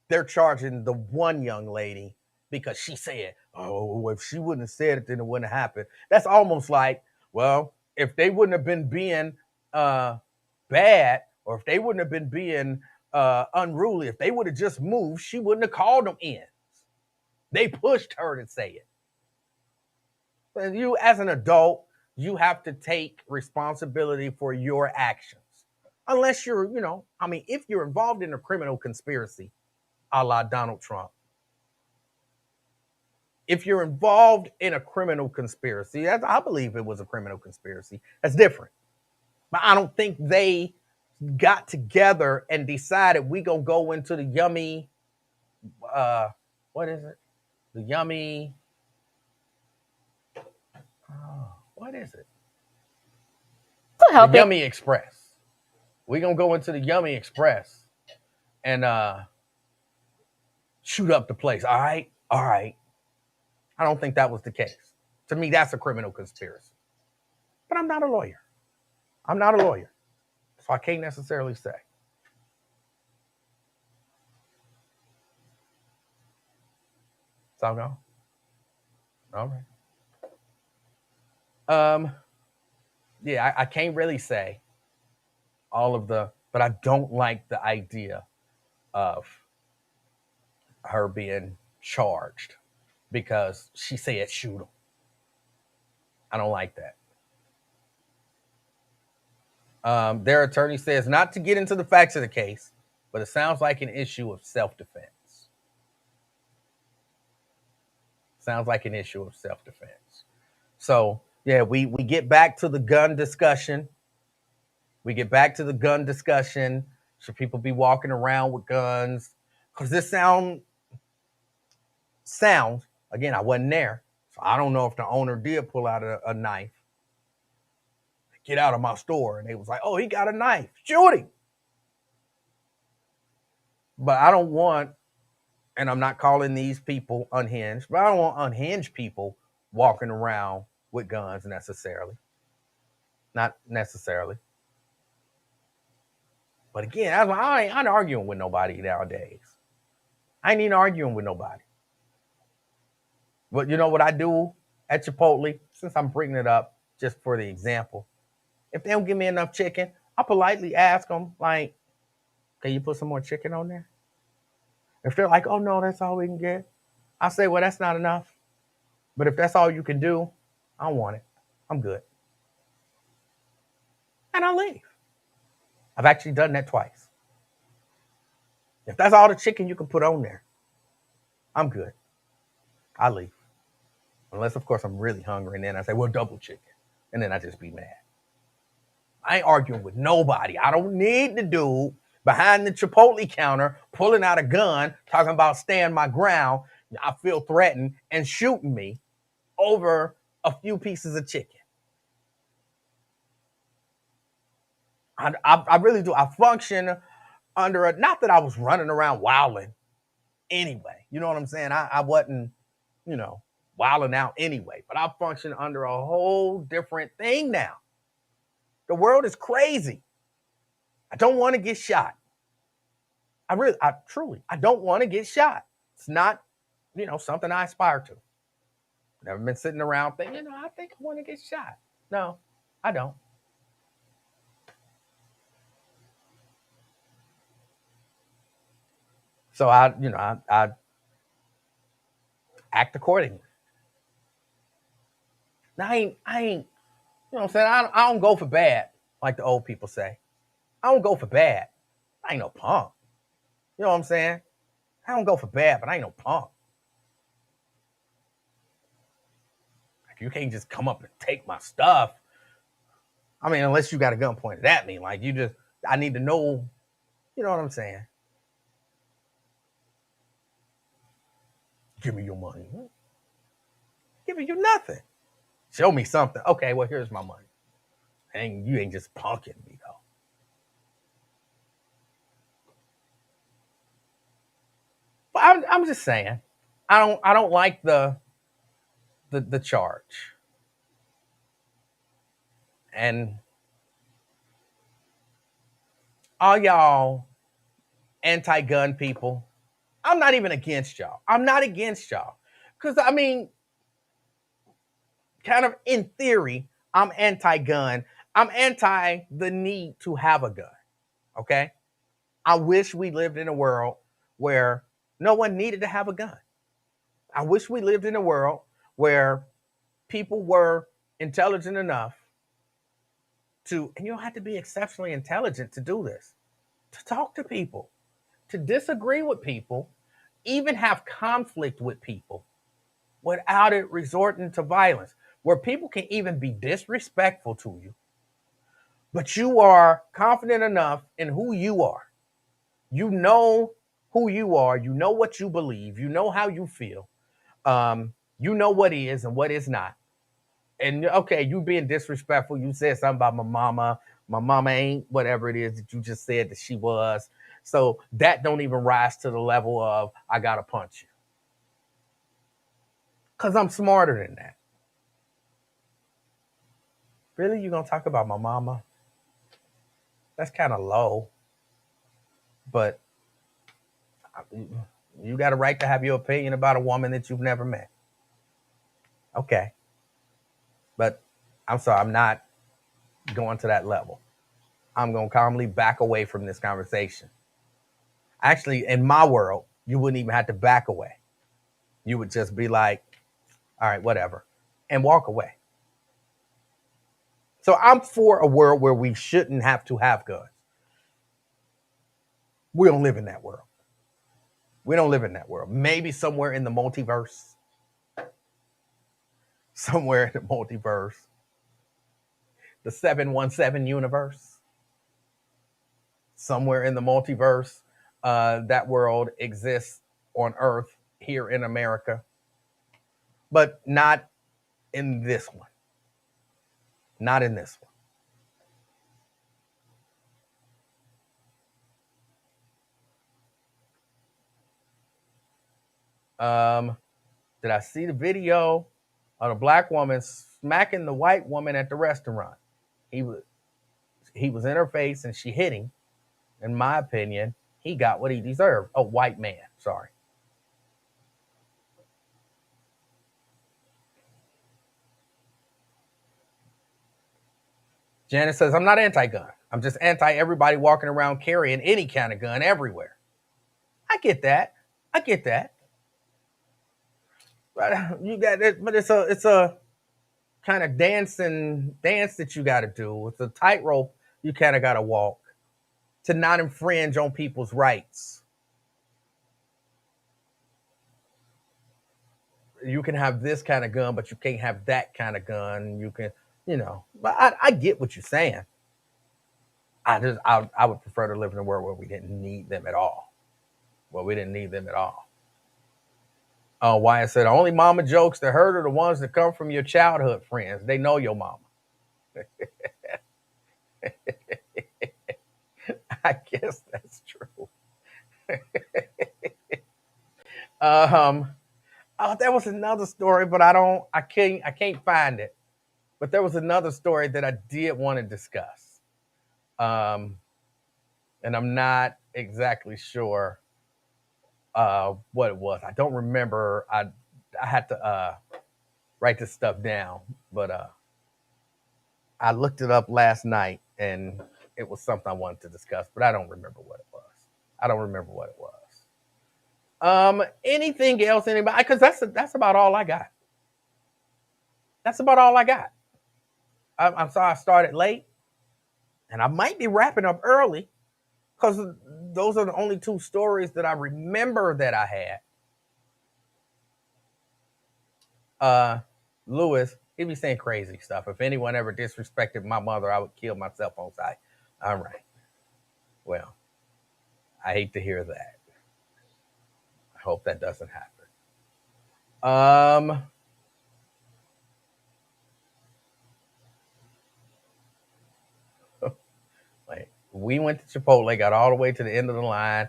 they're charging the one young lady because she said, oh, if she wouldn't have said it, then it wouldn't have happened. That's almost like, well, if they wouldn't have been being bad, or if they wouldn't have been being unruly, if they would have just moved, she wouldn't have called them in. They pushed her to say it. And you, as an adult, you have to take responsibility for your actions. Unless you're, if you're involved in a criminal conspiracy, a la Donald Trump. If you're involved in a criminal conspiracy, I believe it was a criminal conspiracy, that's different. But I don't think they got together and decided we gonna go into the yummy, what is it? The yummy, what is it? The Yummy Express. We gonna go into the Yummy Express and shoot up the place. All right. I don't think that was the case. To me, that's a criminal conspiracy. But I'm not a lawyer. So I can't necessarily say. It's all gone? All right. Yeah, I can't really say all of but I don't like the idea of her being charged because she said shoot him. I don't like that. Their attorney says not to get into the facts of the case, but it sounds like an issue of self-defense. So, yeah, we get back to the gun discussion. Should people be walking around with guns? Because this sounds, again, I wasn't there, so I don't know if the owner did pull out a knife. Get out of my store. And they was like, oh, he got a knife. Shoot him. But I don't want, and I'm not calling these people unhinged, but I don't want unhinged people walking around with guns necessarily. Not necessarily. But again, I ain't arguing with nobody nowadays. I ain't even arguing with nobody. But you know what I do at Chipotle, since I'm bringing it up just for the example, if they don't give me enough chicken, I politely ask them, like, can you put some more chicken on there? If they're like, oh, no, that's all we can get, I say, well, that's not enough. But if that's all you can do, I don't want it. I'm good. And I leave. I've actually done that twice. If that's all the chicken you can put on there, I'm good. I leave. Unless, of course, I'm really hungry. And then I say, well, double chicken. And then I just be mad. I ain't arguing with nobody. I don't need the dude behind the Chipotle counter pulling out a gun, talking about stand my ground. I feel threatened and shooting me over a few pieces of chicken. I really do. I function under not that I was running around wilding anyway. You know what I'm saying? I wasn't, wilding out anyway. But I function under a whole different thing now. The world is crazy. I don't want to get shot. I don't want to get shot. It's not, something I aspire to. Never been sitting around thinking, I think I want to get shot. No, I don't. So I act accordingly. Now I ain't, you know what I'm saying? I don't go for bad, like the old people say. I don't go for bad. I ain't no punk. You know what I'm saying? I don't go for bad, but I ain't no punk. Like, you can't just come up and take my stuff. I mean, unless you got a gun pointed at me. Like, I need to know, you know what I'm saying? Give me your money. Giving you nothing. Show me something. Okay, well, here's my money. And you ain't just punking me, though. But I'm just saying, I don't like the charge. And all y'all anti-gun people, I'm not even against y'all. I'm not against y'all. Because, I mean, kind of in theory, I'm anti-gun. I'm anti the need to have a gun. Okay? I wish we lived in a world where no one needed to have a gun. I wish we lived in a world where people were intelligent enough to, and you don't have to be exceptionally intelligent to do this, to talk to people, to disagree with people, even have conflict with people without it resorting to violence, where people can even be disrespectful to you, but you are confident enough in who you are. You know who you are. You know what you believe. You know how you feel. You know what is and what is not. And okay, you being disrespectful. You said something about my mama. My mama ain't whatever it is that you just said that she was. So that don't even rise to the level of I gotta punch you. Because I'm smarter than that. Really? You gonna talk about my mama? That's kind of low. But you got a right to have your opinion about a woman that you've never met. Okay. But I'm sorry, I'm not going to that level. I'm going to calmly back away from this conversation. Actually, in my world, you wouldn't even have to back away. You would just be like, all right, whatever, and walk away. So I'm for a world where we shouldn't have to have guns. We don't live in that world. We don't live in that world. Maybe somewhere in the multiverse. Somewhere in the multiverse. The 717 universe. Somewhere in the multiverse, that world exists on Earth here in America. But not in this one. Not in this one. Did I see the video of a black woman smacking the white woman at the restaurant? He was in her face and she hit him. In my opinion, he got what he deserved. A white man, sorry. Janice says, I'm not anti-gun. I'm just anti everybody walking around carrying any kind of gun everywhere. I get that. But you got it, but it's a kind of dance that you got to do. It's a tightrope you kind of got to walk to not infringe on people's rights. You can have this kind of gun, but you can't have that kind of gun. You can, but I get what you're saying. I would prefer to live in a world where we didn't need them at all. Wyatt said, only mama jokes that hurt are the ones that come from your childhood friends. They know your mama. I guess that's true. There was another story, but I can't find it. But there was another story that I did want to discuss. And I'm not exactly sure what it was. I don't remember. I had to write this stuff down, but I looked it up last night, and it was something I wanted to discuss, but I don't remember what it was. I don't remember what it was. Anything else? Anybody? Because that's about all I got. That's about all I got. I'm sorry I started late, and I might be wrapping up early because those are the only two stories that I remember that I had. Lewis, he be saying crazy stuff. If anyone ever disrespected my mother, I would kill myself on sight. All right. Well, I hate to hear that. I hope that doesn't happen. Like, we went to Chipotle, got all the way to the end of the line,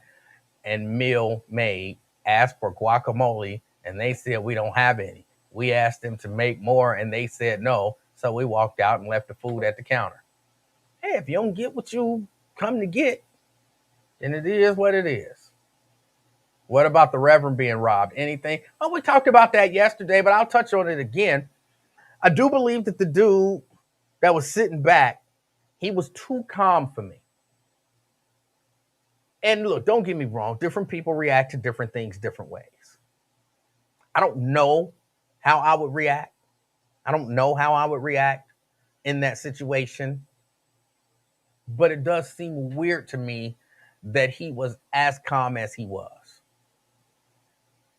and Meal Maid asked for guacamole, and they said we don't have any. We asked them to make more, and they said no. So we walked out and left the food at the counter. Hey, if you don't get what you come to get, then it is what it is. What about the Reverend being robbed? Anything? Oh, we talked about that yesterday, but I'll touch on it again. I do believe that the dude that was sitting back, he was too calm for me. And look, don't get me wrong. Different people react to different things different ways. I don't know how I would react. I don't know how I would react in that situation. But it does seem weird to me that he was as calm as he was.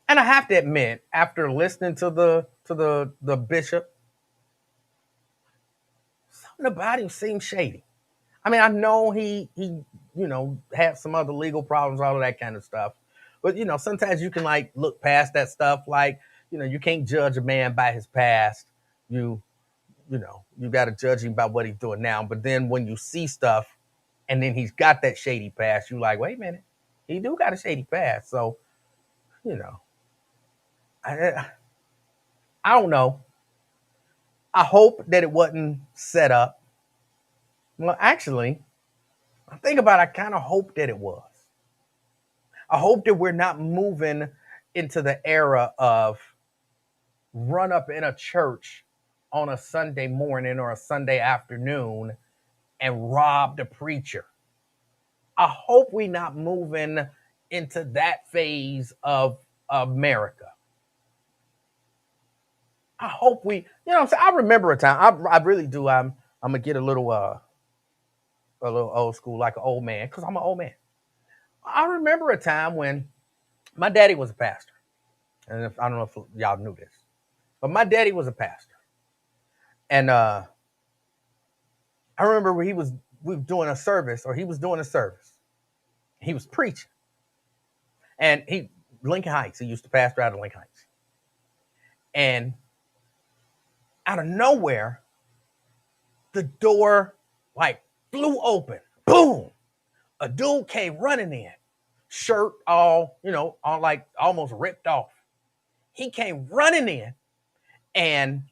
And I have to admit, after listening to the bishop, something about him seemed shady. I mean, I know he had some other legal problems, all of that kind of stuff. But, sometimes you can like look past that stuff. Like, you can't judge a man by his past. You got to judge him by what he's doing now. But then when you see stuff and then he's got that shady past, you're like, wait a minute, he do got a shady past. So, I don't know. I hope that it wasn't set up. Well, actually, I think about it, I kind of hope that it was. I hope that we're not moving into the era of run up in a church on a Sunday morning or a Sunday afternoon and rob the preacher. I hope we're not moving into that phase of America. I hope we, I remember a time. I really do. I'm gonna get a little old school, like an old man, because I'm an old man. I remember a time when my daddy was a pastor, and I don't know if y'all knew this, but my daddy was a pastor, and I remember we were doing a service, or he was doing a service. He was preaching, and Lincoln Heights. He used to pastor out of Lincoln Heights, and out of nowhere, the door like flew open. Boom! A dude came running in, shirt all like almost ripped off. He came running in and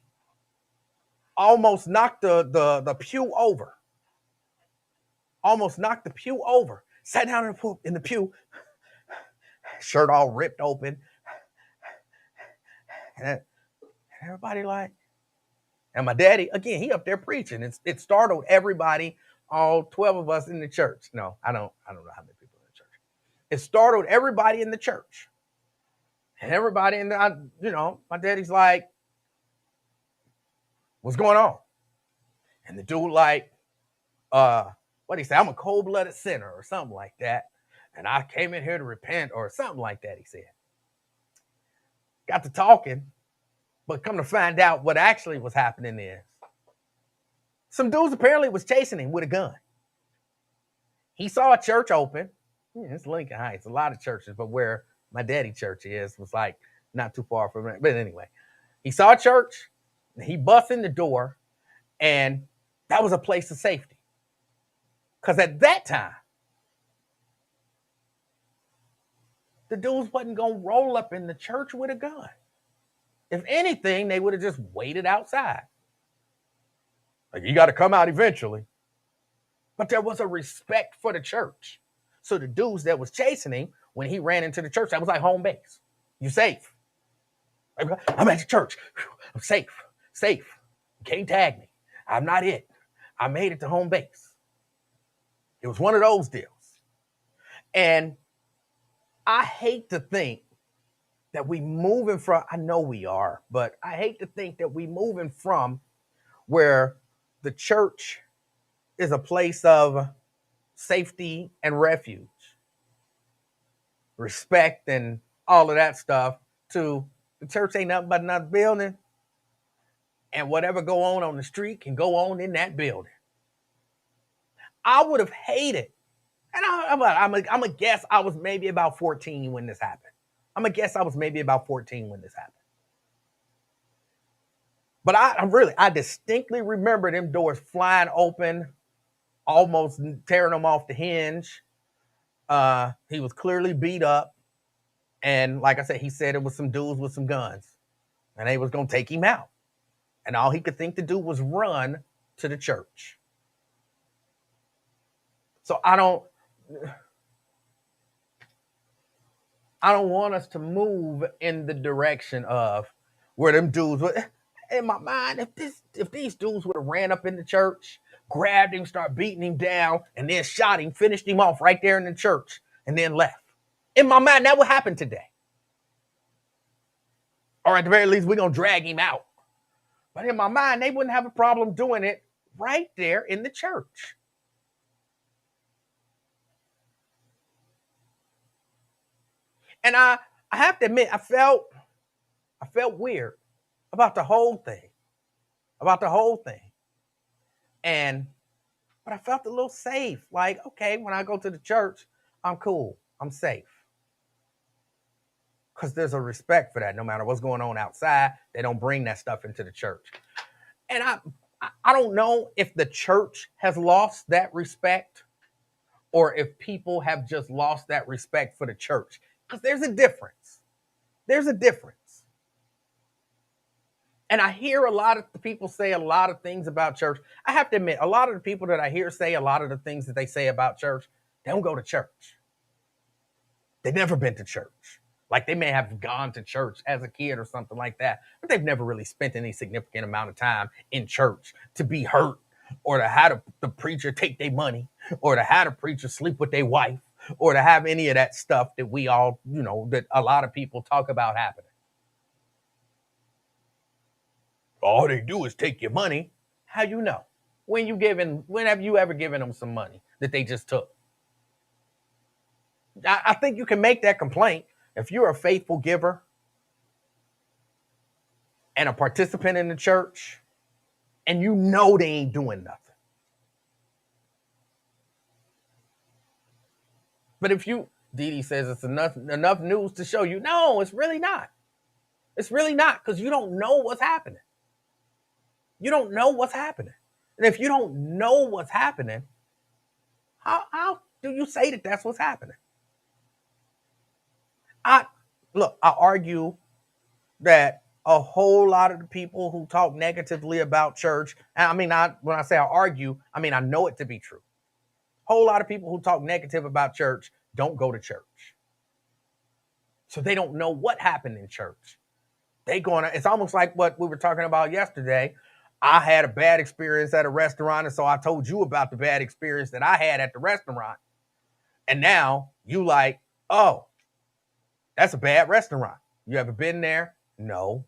almost knocked the pew over. Almost knocked the pew over. Sat down in the pew, shirt all ripped open. And everybody like, and my daddy, again, he up there preaching. It startled everybody, all 12 of us in the church. No, I don't know how many people in the church. It startled everybody in the church. And everybody in the, my daddy's like, what's going on? And the dude like, what he say? I'm a cold-blooded sinner or something like that. And I came in here to repent or something like that, he said. Got to talking, but come to find out what actually was happening is some dudes apparently was chasing him with a gun. He saw a church open. It's Lincoln Heights, a lot of churches, but where my daddy church was like not too far from it. But anyway, he saw a church, he bust in the door, and that was a place of safety. Because at that time, the dudes wasn't going to roll up in the church with a gun. If anything, they would have just waited outside. Like, you got to come out eventually. But there was a respect for the church. So the dudes that was chasing him, when he ran into the church, that was like home base. You safe. I'm at the church. I'm safe. Safe. You can't tag me. I'm not it. I made it to home base. It was one of those deals. And I hate to think that we moving from, I know we are, but I hate to think that we moving from where the church is a place of safety and refuge, respect and all of that stuff, to the church ain't nothing but another building, and whatever go on the street can go on in that building. I would have hated, and I'm gonna guess I was maybe about 14 when this happened. I'm gonna guess I was maybe about 14 when this happened. But I distinctly remember them doors flying open, almost tearing them off the hinge. He was clearly beat up. And like I said, he said it was some dudes with some guns. And they was going to take him out. And all he could think to do was run to the church. So I don't want us to move in the direction of where them dudes would. In my mind, if these dudes would have ran up in the church, grabbed him, started beating him down, and then shot him, finished him off right there in the church, and then left. In my mind, that would happen today. Or at the very least, we're going to drag him out. But in my mind, they wouldn't have a problem doing it right there in the church. And I have to admit, I felt weird about the whole thing. But I felt a little safe. Like, okay, when I go to the church, I'm cool. I'm safe. Because there's a respect for that. No matter what's going on outside, they don't bring that stuff into the church. And I don't know if the church has lost that respect or if people have just lost that respect for the church. Because there's a difference. And I hear a lot of the people say a lot of things about church. I have to admit, a lot of the people that I hear say a lot of the things that they say about church, they don't go to church. They've never been to church. Like, they may have gone to church as a kid or something like that, but they've never really spent any significant amount of time in church to be hurt, or to have the preacher take their money, or to have the preacher sleep with their wife, or to have any of that stuff that we all, that a lot of people talk about happening. All they do is take your money. How you know? When have you ever given them some money that they just took? I think you can make that complaint if you're a faithful giver and a participant in the church and you know they ain't doing nothing. But if Dee Dee says it's enough news to show you, no, it's really not. It's really not, because you don't know what's happening. You don't know what's happening. And if you don't know what's happening, how do you say that that's what's happening? I argue that a whole lot of the people who talk negatively about church, and when I say I argue, I mean I know it to be true. A whole lot of people who talk negative about church don't go to church. So they don't know what happened in church. It's almost like what we were talking about yesterday. I had a bad experience at a restaurant, and so I told you about the bad experience that I had at the restaurant. And now you like, oh, that's a bad restaurant. You ever been there? No.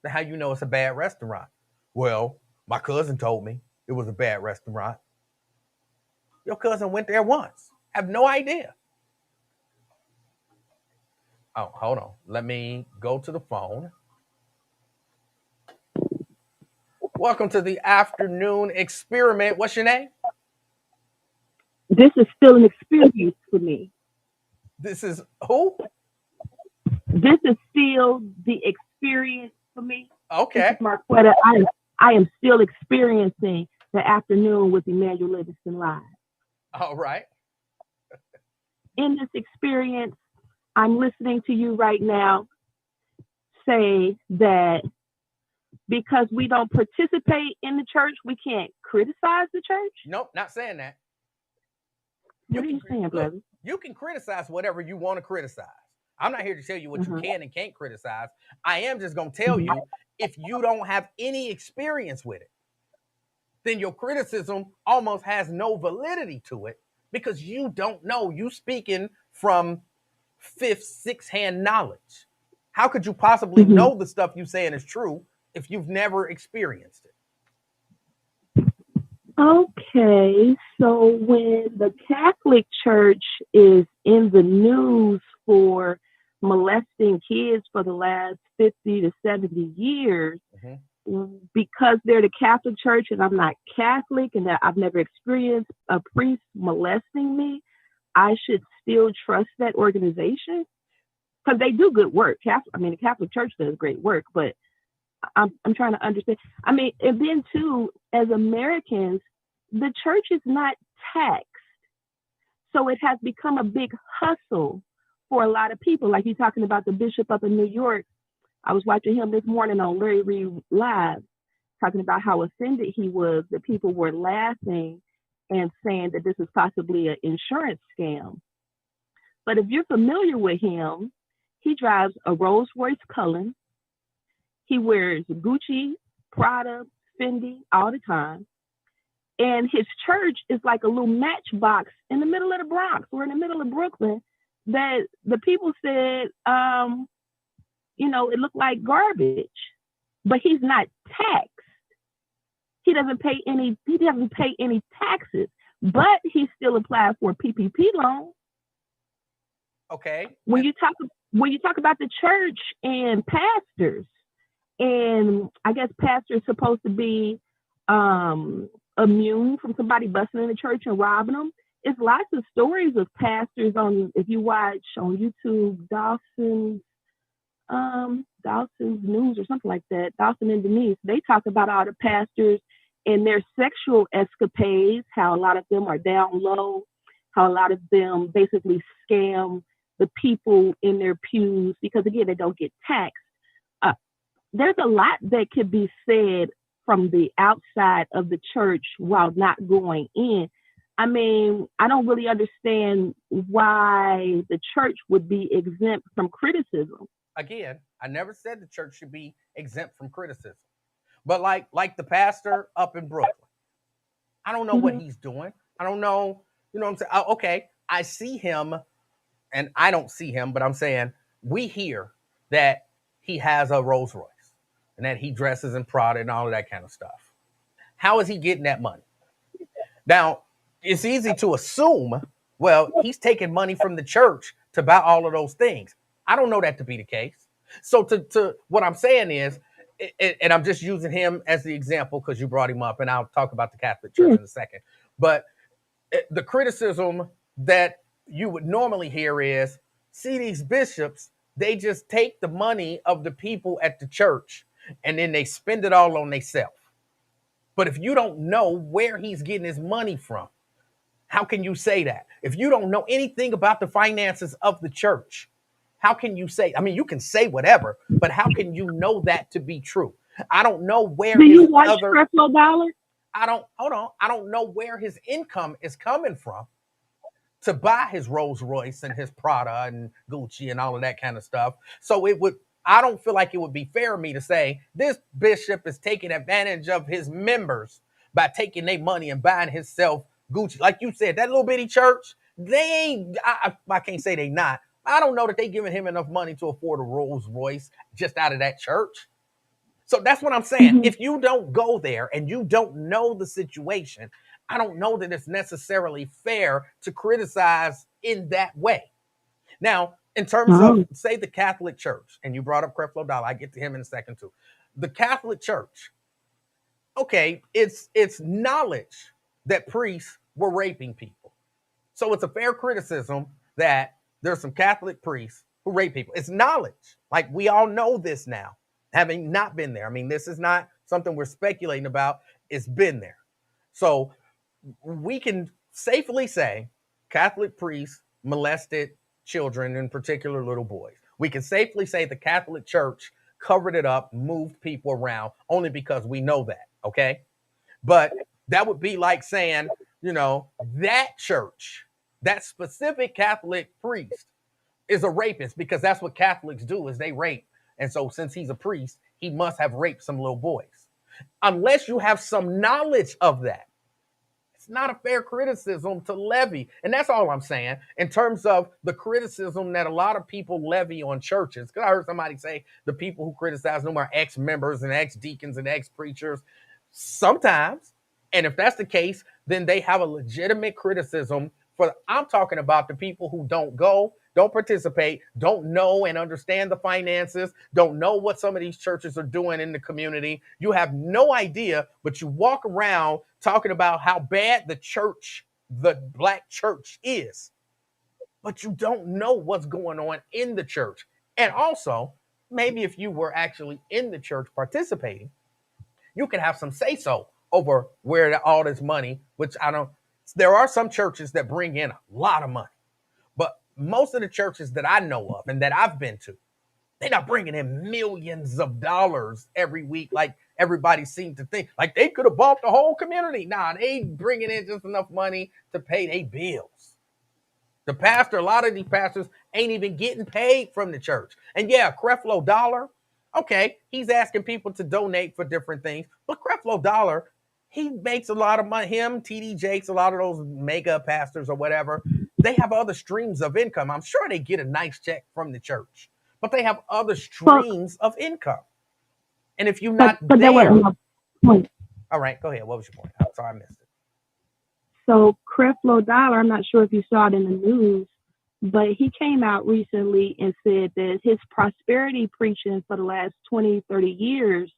Then how you know it's a bad restaurant? Well, my cousin told me it was a bad restaurant. Your cousin went there once. Have no idea. Oh, hold on. Let me go to the phone. Welcome to the afternoon experiment. What's your name? This is still an experience for me. This is who? This is still the experience for me. Okay. This is Marquetta. I am still experiencing the afternoon with Emanuel Livingston live. All right. In this experience, I'm listening to you right now say that because we don't participate in the church, we can't criticize the church? Nope, not saying that. What are you saying, brother? Look, you can criticize whatever you want to criticize. I'm not here to tell you what you can and can't criticize. I am just going to tell you, if you don't have any experience with it, then your criticism almost has no validity to it because you don't know. You speaking from fifth, sixth hand knowledge. How could you possibly know the stuff you saying is true if you've never experienced it? Okay, so when the Catholic Church is in the news for molesting kids for the last 50 to 70 years, because they're the Catholic Church and I'm not Catholic and that I've never experienced a priest molesting me, I should still trust that organization? Because they do good work. The Catholic Church does great work, but I'm trying to understand. I mean, and then too, as Americans, the church is not taxed. So it has become a big hustle for a lot of people. Like you're talking about the bishop up in New York. I was watching him this morning on Larry Reed Live, talking about how offended he was that people were laughing and saying that this is possibly an insurance scam. But if you're familiar with him, he drives a Rolls Royce Cullen. He wears Gucci, Prada, Fendi all the time. And his church is like a little matchbox in the middle of the Bronx or in the middle of Brooklyn that the people said, it looked like garbage. But he's not taxed. He doesn't pay any taxes, but he still applied for a PPP loan. Okay. When you talk about the church and pastors, and I guess pastors supposed to be immune from somebody busting in the church and robbing them. It's lots of stories of pastors if you watch on YouTube, Dawson's News or something like that, Dawson and Denise, they talk about all the pastors and their sexual escapades, how a lot of them are down low, how a lot of them basically scam the people in their pews because, again, they don't get taxed. There's a lot that could be said from the outside of the church while not going in. I mean, I don't really understand why the church would be exempt from criticism. Again, I never said the church should be exempt from criticism. But like the pastor up in Brooklyn, I don't know what he's doing. I don't know, you know what I'm saying? Okay, I see him and I don't see him, but I'm saying we hear that he has a Rolls Royce and that he dresses in Prada and all of that kind of stuff. How is he getting that money? Now, it's easy to assume, well, he's taking money from the church to buy all of those things. I don't know that to be the case. So to what I'm saying is, and I'm just using him as the example because you brought him up, and I'll talk about the Catholic Church in a second. But the criticism that you would normally hear is, see, these bishops, they just take the money of the people at the church and then they spend it all on themselves. But if you don't know where he's getting his money from, how can you say that? If you don't know anything about the finances of the church, how can you say? I mean, you can say whatever, but how can you know that to be true? I don't know where. Do you watch Creflo Dollar? I don't know where his income is coming from to buy his Rolls Royce and his Prada and Gucci and all of that kind of stuff. So I don't feel like it would be fair of me to say this bishop is taking advantage of his members by taking their money and buying himself Gucci. Like you said, that little bitty church, I can't say they not. I don't know that they giving him enough money to afford a Rolls Royce just out of that church. So that's what I'm saying. If you don't go there and you don't know the situation, I don't know that it's necessarily fair to criticize in that way. Now, in terms of, say, the Catholic Church, and you brought up Creflo Dollar, I get to him in a second too. The Catholic Church, okay, it's knowledge that priests were raping people. So it's a fair criticism that there's some Catholic priests who rape people. It's knowledge. Like, we all know this now, having not been there. I mean, this is not something we're speculating about. It's been there. So we can safely say Catholic priests molested children, in particular little boys. We can safely say the Catholic Church covered it up, moved people around only because we know that. Okay. But that would be like saying, that church, that specific Catholic priest is a rapist, because that's what Catholics do, is they rape. And so since he's a priest, he must have raped some little boys. Unless you have some knowledge of that. It's not a fair criticism to levy. And that's all I'm saying in terms of the criticism that a lot of people levy on churches. Because I heard somebody say the people who criticize them are ex-members and ex-deacons and ex-preachers. Sometimes. And if that's the case, then they have a legitimate criticism. I'm talking about the people who don't go, don't participate, don't know and understand the finances, don't know what some of these churches are doing in the community. You have no idea, but you walk around talking about how bad the church, the black church is, but you don't know what's going on in the church. And also, maybe if you were actually in the church participating, you could have some say-so over where all this money, which there are some churches that bring in a lot of money, but most of the churches that I know of and that I've been to, they're not bringing in millions of dollars every week like everybody seemed to think. Like they could have bought the whole community. Nah, they bringing in just enough money to pay their bills. The pastor, a lot of these pastors ain't even getting paid from the church. And yeah, Creflo Dollar, okay, he's asking people to donate for different things, but Creflo Dollar, he makes a lot of money. Him, TD Jakes, a lot of those mega pastors or whatever, they have other streams of income. I'm sure they get a nice check from the church, but they have other streams of income. And if you're not but there, that wasn't my point. All right, go ahead. What was your point? I'm sorry, I missed it. So Creflo Dollar, I'm not sure if you saw it in the news, but he came out recently and said that his prosperity preaching for the last 20, 30 years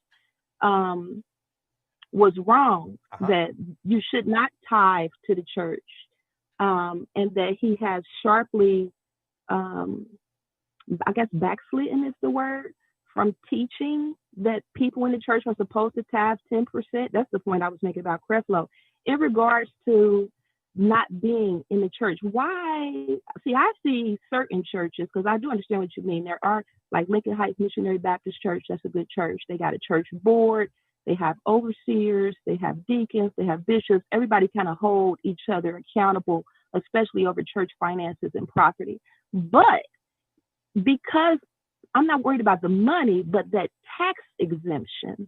was wrong, that you should not tithe to the church, and that he has sharply, I guess backslidden is the word, from teaching that people in the church are supposed to tithe 10%. That's the point I was making about Creflo. In regards to not being in the church, I see certain churches, because I do understand what you mean. There are, like Lincoln Heights Missionary Baptist Church, that's a good church. They got a church board, they have overseers, they have deacons, they have bishops. Everybody kind of hold each other accountable, especially over church finances and property. But because I'm not worried about the money, but that tax exemption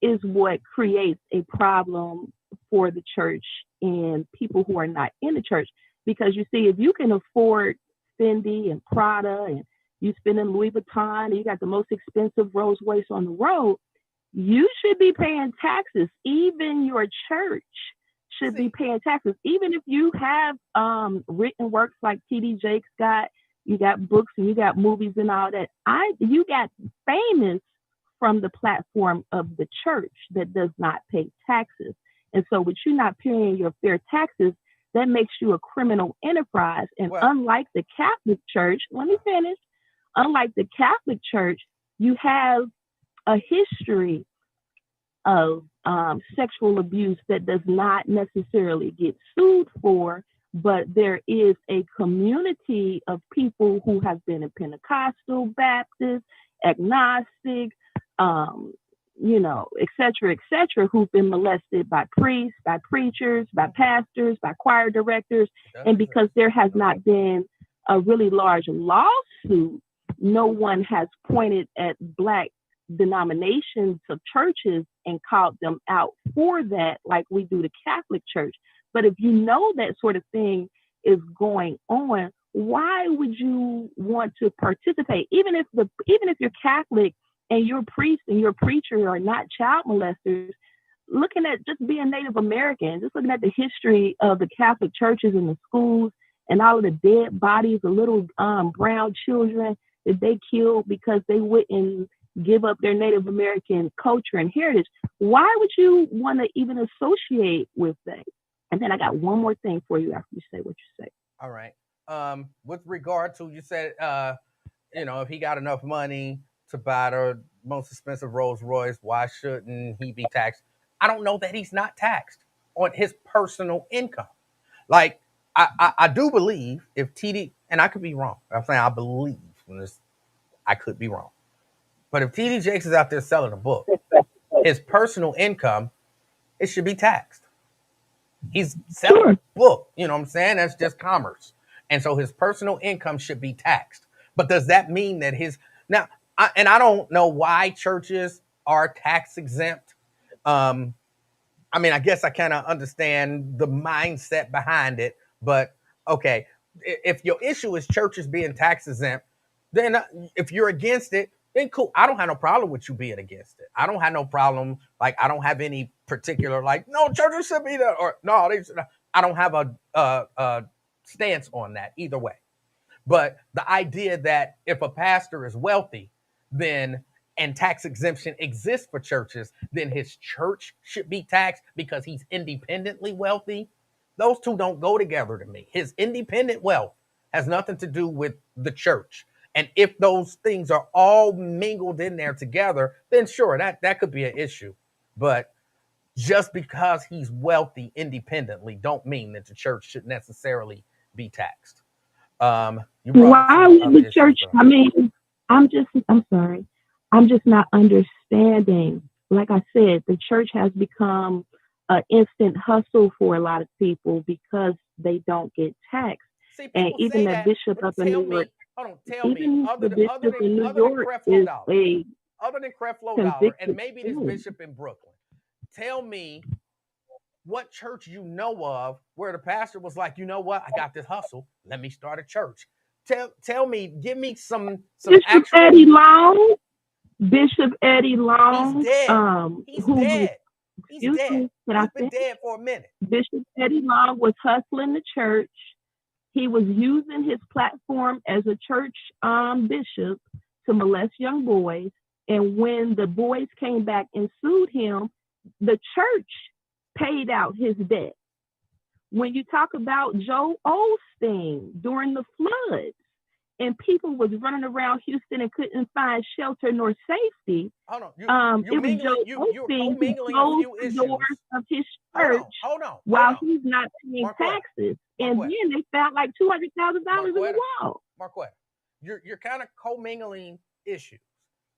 is what creates a problem for the church and people who are not in the church. Because you see, if you can afford Fendi and Prada and you spend in Louis Vuitton and you got the most expensive Rolls Royce on the road, you should be paying taxes. Even your church should be paying taxes. Even if you have written works like TD Jakes got, you got books and you got movies and all that. You got famous from the platform of the church that does not pay taxes. And so with you not paying your fair taxes, that makes you a criminal enterprise. And unlike the Catholic Church, let me finish. Unlike the Catholic Church, you have a history of sexual abuse that does not necessarily get sued for, but there is a community of people who have been in Pentecostal, Baptist, agnostic, et cetera, who've been molested by priests, by preachers, by pastors, by choir directors. And because there has not been a really large lawsuit, no one has pointed at Black denominations of churches and called them out for that like we do the Catholic Church. But if you know that sort of thing is going on, why would you want to participate? Even if you're Catholic and your priest and your preacher are not child molesters, looking at just being Native American, just looking at the history of the Catholic churches and the schools and all of the dead bodies of little brown children that they killed because they wouldn't give up their Native American culture and heritage, why would you want to even associate with that? And then I got one more thing for you after you say what you say. All right. With regard to, you said, if he got enough money to buy the most expensive Rolls Royce, why shouldn't he be taxed? I don't know that he's not taxed on his personal income. Like, I do believe if TD, and I could be wrong. I'm saying I believe, I could be wrong. But if TD Jakes is out there selling a book, his personal income, it should be taxed. He's selling a book. You know what I'm saying? That's just commerce. And so his personal income should be taxed. But does that mean that I don't know why churches are tax exempt. I guess I kind of understand the mindset behind it, but okay, if your issue is churches being tax exempt, then if you're against it, then cool. I don't have no problem with you being against it. I don't have no problem. Like, I don't have any particular, like, no, churches should be there, or no, they should. I don't have a stance on that either way. But the idea that if a pastor is wealthy, then and tax exemption exists for churches, then his church should be taxed because he's independently wealthy. Those two don't go together to me. His independent wealth has nothing to do with the church. And if those things are all mingled in there together, then sure, that could be an issue. But just because he's wealthy independently don't mean that the church should necessarily be taxed. Why would the church? I'm sorry. I'm just not understanding. Like I said, the church has become an instant hustle for a lot of people because they don't get taxed. See, and even the bishop up in New York, other than Creflo Dollar, and maybe this bishop in Brooklyn, tell me what church you know of where the pastor was like, you know what, I got this hustle, let me start a church. Tell me, give me some Bishop Eddie Long. Bishop Eddie Long. He's dead. He's dead. He's dead. He's been dead for a minute. Bishop Eddie Long was hustling the church. He was using his platform as a church bishop to molest young boys. And when the boys came back and sued him, the church paid out his debt. When you talk about Joel Osteen during the floods, and people was running around Houston and couldn't find shelter nor safety. Hold on. It was Joel Osteen who closed the doors of his church while he's not paying taxes. And then they found like $200,000 in the wall. Marquette, you're kind of commingling issues.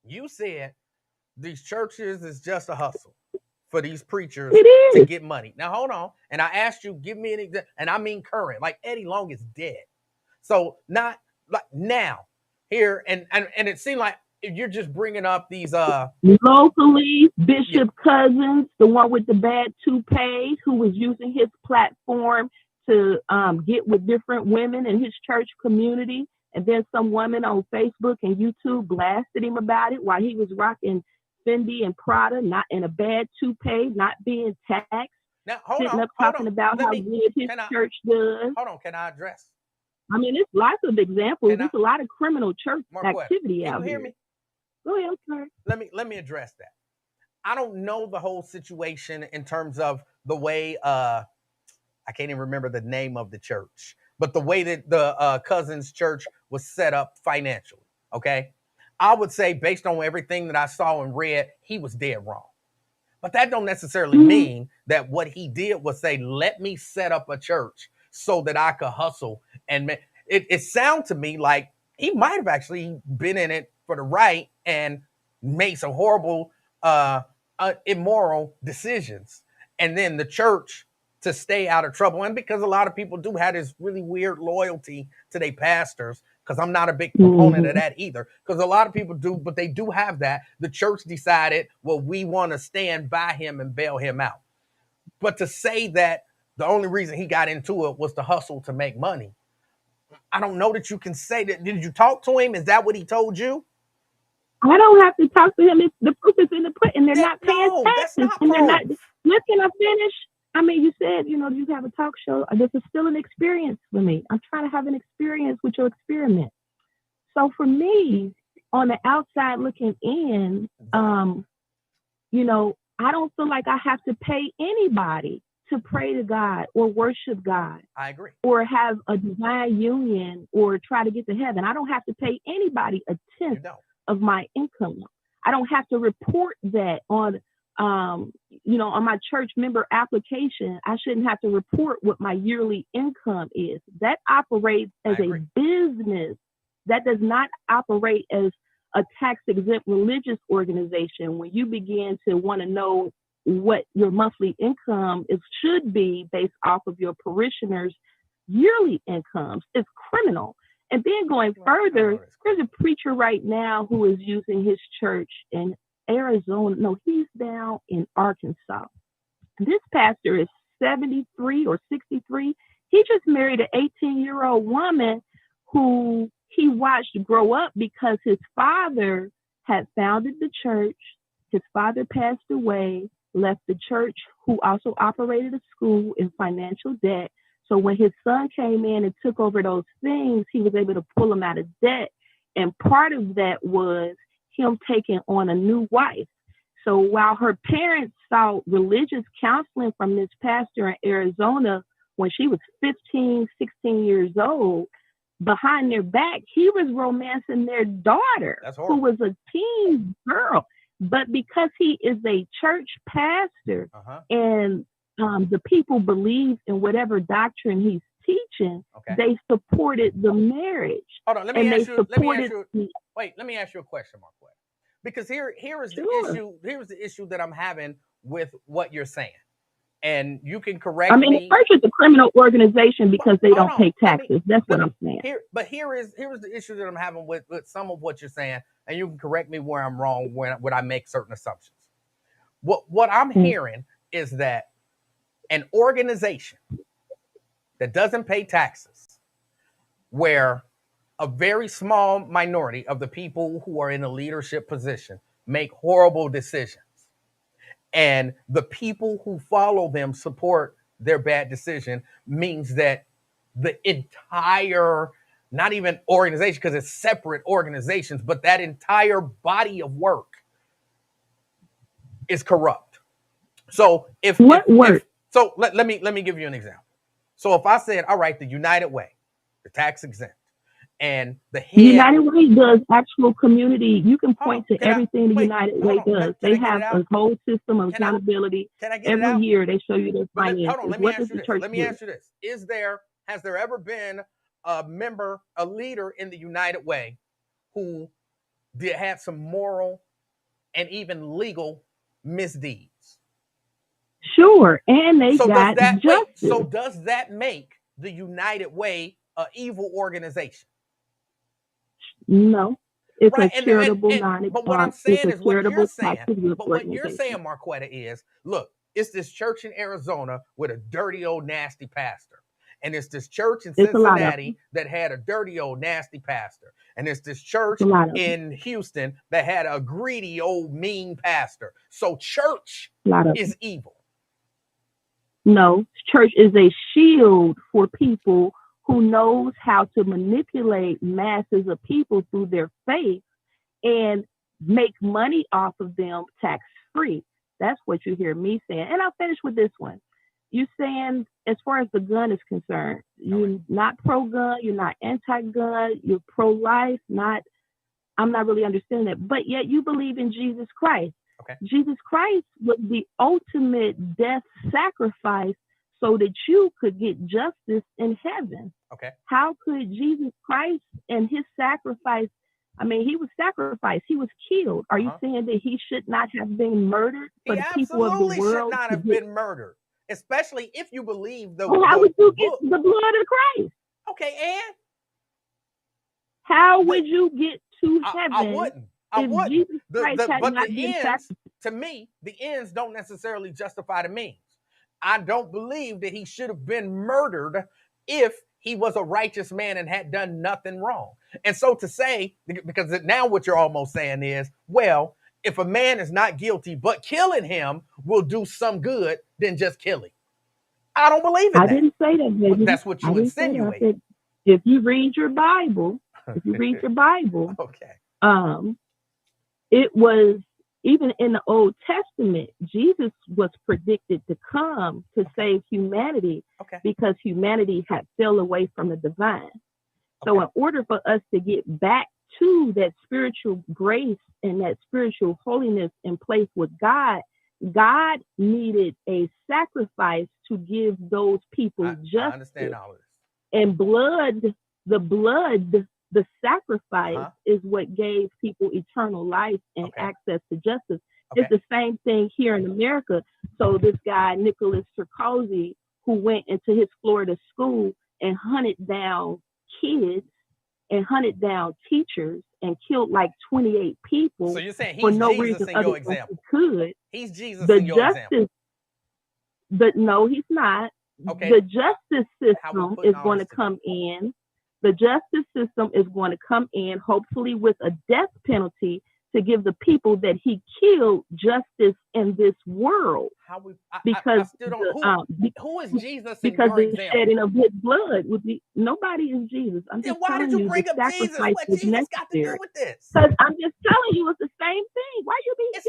You said these churches is just a hustle for these preachers to get money. Now, hold on. And I asked you, give me an example. And I mean current. Like, Eddie Long is dead. So not like now here. And it seemed like you're just bringing up these locally, Bishop Cousins, the one with the bad toupee, who was using his platform to get with different women in his church community. And then some woman on Facebook and YouTube blasted him about it while he was rocking Fendi and Prada, not in a bad toupee, not being taxed. Now, talking about how good his church does. Hold on, can I address? I mean, there's lots of examples. There's a lot of criminal church activity out here. Hear me? Go ahead, I'm sorry. Let me address that. I don't know the whole situation in terms of the way I can't even remember the name of the church, but the way that the Cousins Church was set up financially. Okay, I would say based on everything that I saw and read, he was dead wrong. But that don't necessarily mean that what he did was say, let me set up a church so that I could hustle. And it sounds to me like he might have actually been in it for the right and made some horrible, immoral decisions. And then the church to stay out of trouble. And because a lot of people do have this really weird loyalty to their pastors, because I'm not a big proponent of that either, because a lot of people do, but they do have that. The church decided, well, we want to stand by him and bail him out. But to say that the only reason he got into it was to hustle to make money, I don't know that you can say that. Did you talk to him? Is that what he told you? I don't have to talk to him. It's the proof is in the pudding. They're not paying taxes. And they're not. Listen, I finish. I mean, you said, you have a talk show. This is still an experience for me. I'm trying to have an experience with your experiment. So for me, on the outside looking in, I don't feel like I have to pay anybody to pray to God or worship God. I agree. Or have a divine union or try to get to heaven. I don't have to pay anybody a tenth of my income. I don't have to report that on my church member application. I shouldn't have to report what my yearly income is. That operates as a business. That does not operate as a tax-exempt religious organization, when you begin to want to know what your monthly income should be based off of your parishioners' yearly incomes, it's criminal. And then going further, there's a preacher right now who is using his church in Arizona. No, he's down in Arkansas. This pastor is 73 or 63. He just married an 18-year-old woman who he watched grow up because his father had founded the church. His father passed away, left the church, who also operated a school, in financial debt. So when his son came in and took over those things, he was able to pull him out of debt. And part of that was him taking on a new wife. So while her parents sought religious counseling from this pastor in Arizona when she was 15, 16 years old, behind their back, he was romancing their daughter, who was a teen girl. But because he is a church pastor and the people believe in whatever doctrine he's teaching, they supported the marriage. Hold on, let me ask you a question, Marquette. Because here is the issue. Here's the issue that I'm having with what you're saying, and you can correct me. I mean, first it's a criminal organization because they don't pay taxes. That's what I'm saying. Here is the issue that I'm having with some of what you're saying, and you can correct me where I'm wrong when I make certain assumptions. What I'm hearing is that an organization that doesn't pay taxes, where a very small minority of the people who are in a leadership position make horrible decisions, and the people who follow them support their bad decision, means that the entire, not even organization, because it's separate organizations, but that entire body of work is corrupt. So let me give you an example. So if I said, all right, the United Way, the tax exempt, and the United Way does actual community. You can point to everything the United Way does. They have a whole system of accountability. Every year they show you their finances. What does the church do? Let me ask you this. Has there ever been a member, a leader in the United Way who had some moral and even legal misdeeds? Sure. And they got justice. So does that make the United Way an evil organization? No, it's a charitable non-profit. But what I'm saying is what you're saying. But what you're saying, Marquetta, is, look, it's this church in Arizona with a dirty old nasty pastor. And it's this church in Cincinnati that had a dirty old nasty pastor. And it's this church in Houston that had a greedy old mean pastor. So church is evil. No, church is a shield for people who knows how to manipulate masses of people through their faith and make money off of them tax-free. That's what you hear me saying. And I'll finish with this one. You're saying, as far as the gun is concerned, you're not pro-gun, you're not anti-gun, you're pro-life, I'm not really understanding that. But yet you believe in Jesus Christ. Okay. Jesus Christ was the ultimate death sacrifice so that you could get justice in heaven. Okay. How could Jesus Christ and his sacrifice, I mean, he was sacrificed, he was killed. Are you saying that he should not have been murdered for the people of the world? He absolutely should not have been murdered, especially if you believe the how would you get the blood of Christ? Okay, and? How would you get to heaven? I wouldn't. Jesus Christ had not been sacrificed. To me, the ends don't necessarily justify the means. I don't believe that he should have been murdered if he was a righteous man and had done nothing wrong. And so to say, because now what you're almost saying is, well, if a man is not guilty, but killing him will do some good, then just kill him. I don't believe in that. I didn't say that, baby. Well, that's what you insinuate. If you read your Bible, okay. It was, even in the Old Testament, Jesus was predicted to come to save humanity because humanity had fell away from the divine. So in order for us to get back to that spiritual grace and that spiritual holiness in place with God, God needed a sacrifice to give those people justice. I understand all of this. And the blood The sacrifice is what gave people eternal life and access to justice. It's the same thing here in America. So this guy, Nicholas Sarkozy, who went into his Florida school and hunted down kids and hunted down teachers and killed like 28 people. So you're saying he's for no Jesus reason in other your than example? he could. He's Jesus The in your justice, example. but no, he's not. Okay. The justice system is going to come in. The justice system is going to come in, hopefully with a death penalty to give the people that he killed justice in this world. Because I still don't, who is Jesus in because your the example? shedding of his blood would be, nobody is Jesus. I'm just Then why did you bring up Jesus? What Jesus got to do with this? Because I'm just telling you, it's the same thing. Why you be?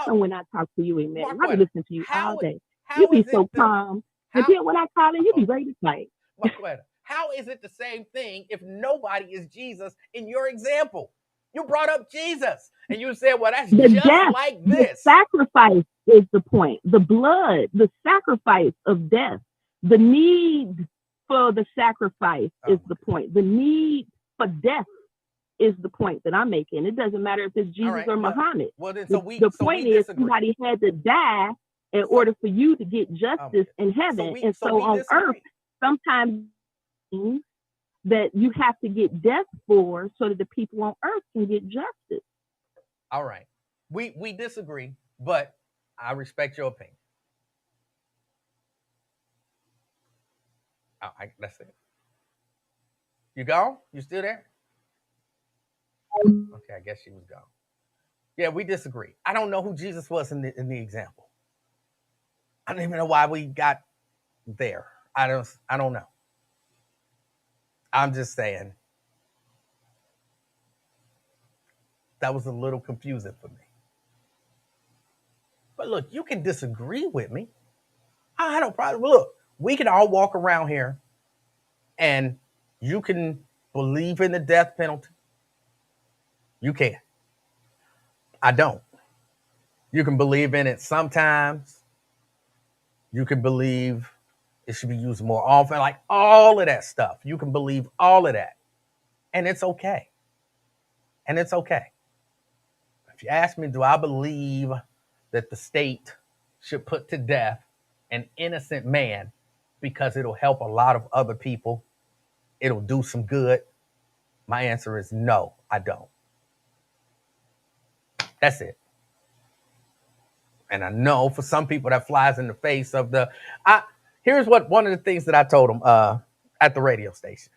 Why when I talk to you, Emanuel, I be listening to you all day. You be so calm, and then when I call in, you be ready to fight. How is it the same thing if nobody is Jesus in your example? You brought up Jesus, and you said, well, that's the just death, like this. The sacrifice is the point. The blood, the sacrifice of death, the need for the sacrifice is the point. The need for death is the point that I'm making. It doesn't matter if it's Jesus or Muhammad. Well, then, the point is somebody had to die in order for you to get justice in heaven. So on earth, sometimes that you have to get death for so that the people on earth can get justice. All right. We disagree, but I respect your opinion. That's it. You gone? You still there? Okay, I guess she was gone. Yeah, we disagree. I don't know who Jesus was in the example. I don't even know why we got there. I don't know. I'm just saying that was a little confusing for me. But look, you can disagree with me. I don't problem. Look, we can all walk around here and you can believe in the death penalty. You can. I don't. You can believe in it sometimes. You can believe it should be used more often, like all of that stuff. You can believe all of that. And it's okay. And it's okay. If you ask me, do I believe that the state should put to death an innocent man because it'll help a lot of other people? It'll do some good. My answer is no, I don't. That's it. And I know for some people that flies in the face of here's what one of the things that I told them at the radio station.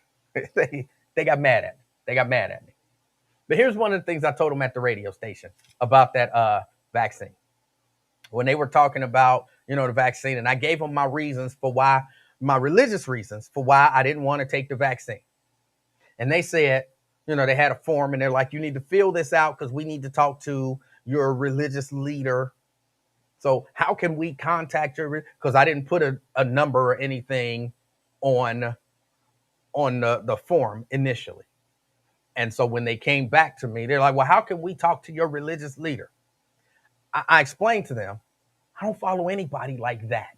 they got mad at me. They got mad at me. But here's one of the things I told them at the radio station about that vaccine. When they were talking about, the vaccine, and I gave them my reasons for why, my religious reasons for why I didn't want to take the vaccine. And they said, they had a form and they're like, you need to fill this out because we need to talk to your religious leader. So how can we contact your, because I didn't put a number or anything on the form initially. And so when they came back to me, they're like, well, how can we talk to your religious leader? I explained to them, I don't follow anybody like that.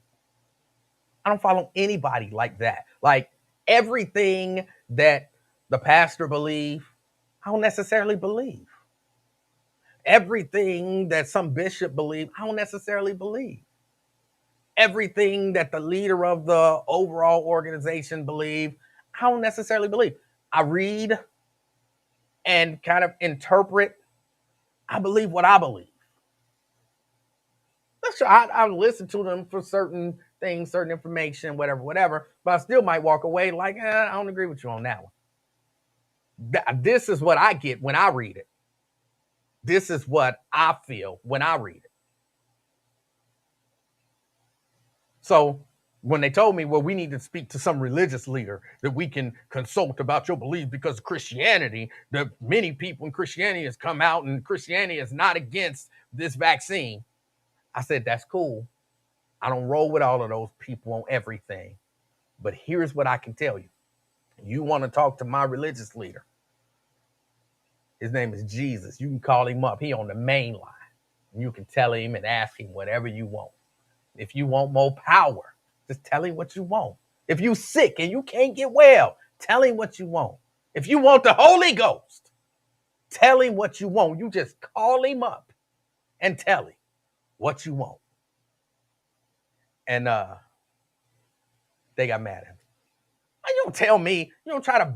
I don't follow anybody like that. Like everything that the pastor believes, I don't necessarily believe. Everything that some bishop believes, I don't necessarily believe. Everything that the leader of the overall organization believes, I don't necessarily believe. I read and kind of interpret. I believe what I believe. I listen to them for certain things, certain information, whatever, but I still might walk away like, I don't agree with you on that one. This is what I get when I read it. This is what I feel when I read it. So when they told me, well, we need to speak to some religious leader that we can consult about your beliefs because Christianity, that many people in Christianity has come out and Christianity is not against this vaccine. I said, that's cool. I don't roll with all of those people on everything. But here's what I can tell you. You want to talk to my religious leader. His name is Jesus. You can call him up. He on the main line. You can tell him and ask him whatever you want. If you want more power, just tell him what you want. If you sick and you can't get well, tell him what you want. If you want the Holy Ghost, tell him what you want. You just call him up and tell him what you want. And they got mad at him. You don't tell me, you don't try to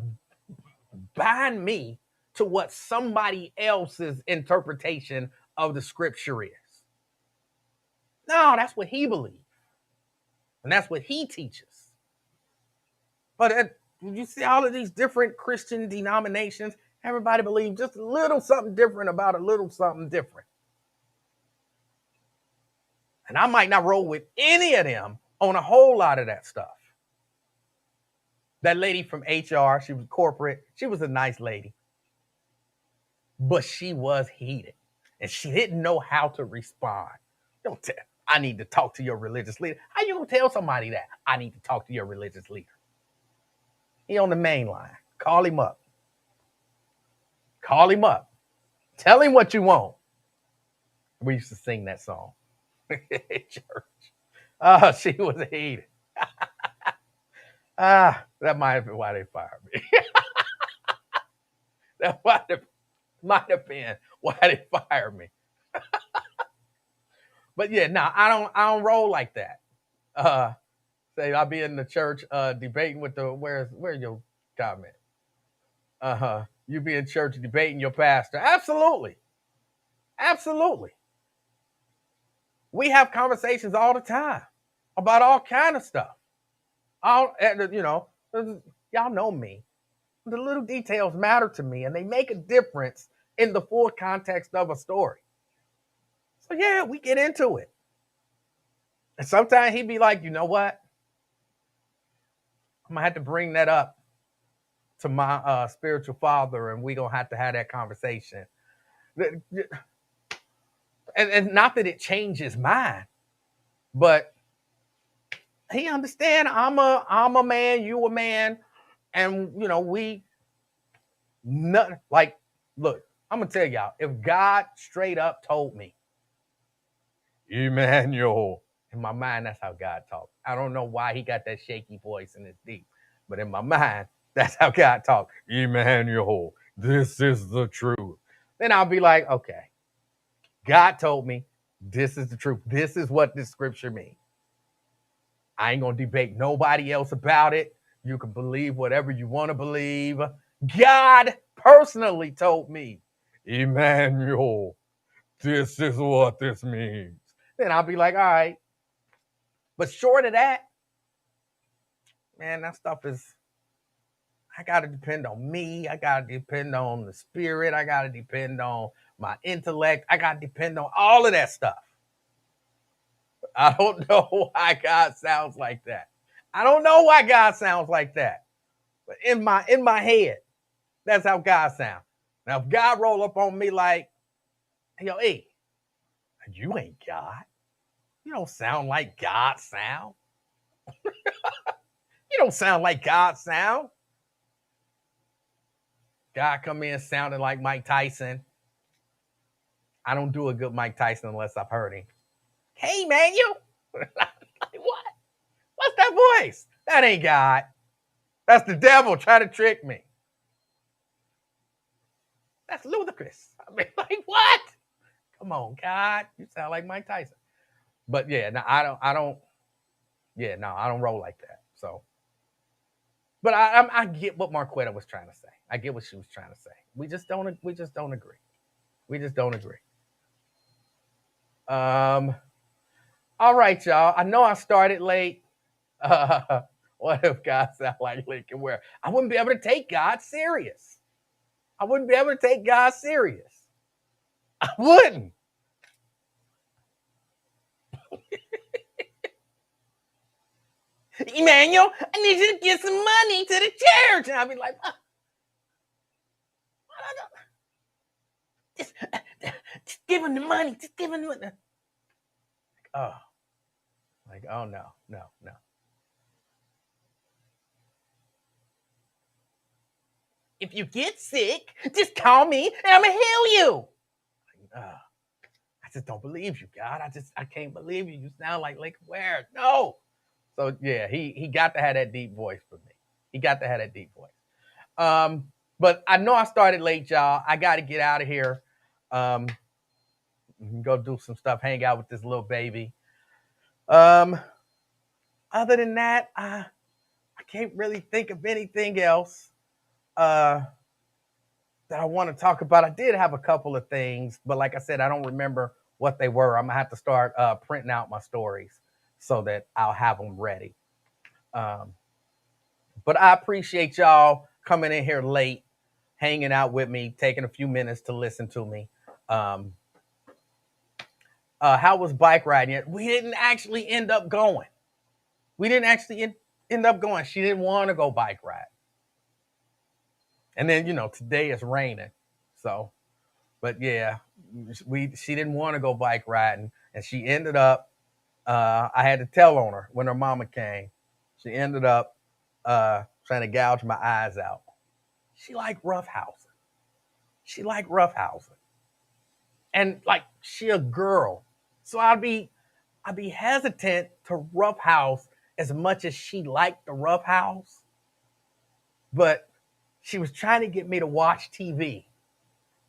bind me to what somebody else's interpretation of the scripture is. No, that's what he believes. And that's what he teaches. But you see all of these different Christian denominations, everybody believes just a little something different about a little something different. And I might not roll with any of them on a whole lot of that stuff. That lady from HR, she was corporate. She was a nice lady. But she was heated. And she didn't know how to respond. Don't tell. I need to talk to your religious leader. How you going to tell somebody that? I need to talk to your religious leader. He on the main line. Call him up. Call him up. Tell him what you want. We used to sing that song at church. Oh, she was heated. That might have been why they fired me. That might have been why they fired me. But yeah, no, I don't roll like that. Say I'll be in the church debating with the where's your comment? You be in church debating your pastor. Absolutely. Absolutely. We have conversations all the time about all kind of stuff. Y'all know me. The little details matter to me, and they make a difference in the full context of a story. So yeah, we get into it. And sometimes he'd be like, you know what? I'm gonna have to bring that up to my spiritual father, and we're gonna have to have that conversation. And not that it changes mine, but he understand I'm a man, you a man, and look, I'm gonna tell y'all, if God straight up told me, Emanuel, in my mind, that's how God talks. I don't know why he got that shaky voice and it's deep, but in my mind, that's how God talks. Emanuel, this is the truth. Then I'll be like, okay, God told me this is the truth. This is what this scripture means. I ain't gonna debate nobody else about it. You can believe whatever you want to believe. God personally told me, Emanuel, this is what this means. Then I'll be like, all right. But short of that, man, that stuff is, I got to depend on me. I got to depend on the spirit. I got to depend on my intellect. I got to depend on all of that stuff. I don't know why God sounds like that. I don't know why God sounds like that. But in my head, that's how God sounds. Now, if God roll up on me like, yo, hey, you ain't God. You don't sound like God sound. You don't sound like God sound. God come in sounding like Mike Tyson. I don't do a good Mike Tyson unless I've heard him. Hey, man, you. What? What's that voice? That ain't God. That's the devil trying to trick me. That's ludicrous. I mean, like, what? Come on, God. You sound like Mike Tyson. But yeah, no, I don't roll like that. So, but I get what Marquetta was trying to say. I get what she was trying to say. We just don't agree. We just don't agree. All right, y'all. I know I started late. What if God sound like Lincoln Ware? I wouldn't be able to take God serious. I wouldn't be able to take God serious. I wouldn't. Emanuel, I need you to give some money to the church. And I'd be like, just give him the money. Just give him the money. Oh no. If you get sick, just call me and I'm gonna heal you. I just don't believe you, God. I can't believe you. You sound like Lincoln Ware. No. So yeah, he got to have that deep voice for me. He got to have that deep voice. But I know I started late, y'all. I got to get out of here. Go do some stuff, hang out with this little baby. Other than that, I can't really think of anything else that I want to talk about. I did have a couple of things, but like I said, I don't remember what they were. I'm going to have to start printing out my stories so that I'll have them ready. But I appreciate y'all coming in here late, hanging out with me, taking a few minutes to listen to me. How was bike riding? We didn't actually end up going. End up going. She didn't want to go bike ride. And then, today it's raining. So, but yeah, she didn't want to go bike riding. And she ended up, I had to tell on her when her mama came. She ended up trying to gouge my eyes out. She liked roughhousing. And like, she a girl. So I'd be hesitant to roughhouse as much as she liked the roughhouse. But she was trying to get me to watch TV.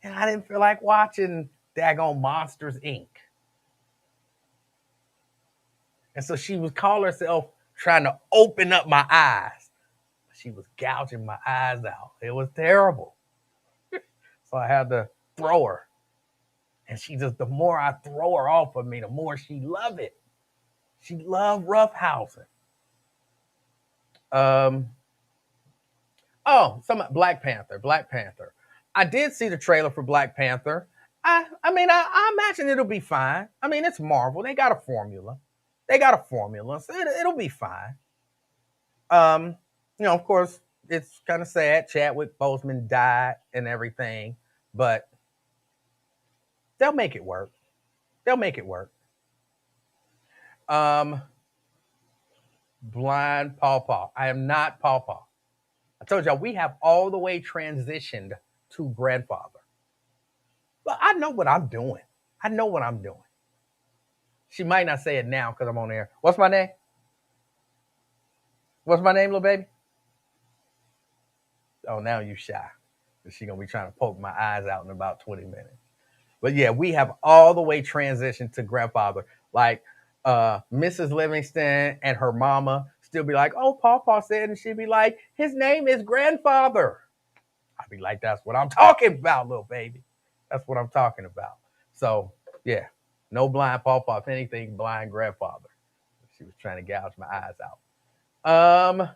And I didn't feel like watching daggone Monsters, Inc. And so she was calling herself trying to open up my eyes. She was gouging my eyes out. It was terrible. So I had to throw her. And the more I throw her off of me, the more she loved it. She loved roughhousing. Black Panther. I did see the trailer for Black Panther. I imagine it'll be fine. I mean, it's Marvel. They got a formula. So it'll be fine. Of course, it's kind of sad. Chadwick Boseman died and everything, but they'll make it work. Blind Pawpaw. I am not Pawpaw. I told y'all we have all the way transitioned to grandfather. But I know what I'm doing. She might not say it now because I'm on air. What's my name? Little baby? Oh, now you shy. She's going to be trying to poke my eyes out in about 20 minutes. But yeah, we have all the way transitioned to grandfather. Like Mrs. Livingston and her mama still be like, oh, Pawpaw said, and she'd be like, his name is grandfather. I'd be like, that's what I'm talking about, little baby. That's what I'm talking about. So yeah, no blind Pawpaw. If anything, blind grandfather. She was trying to gouge my eyes out.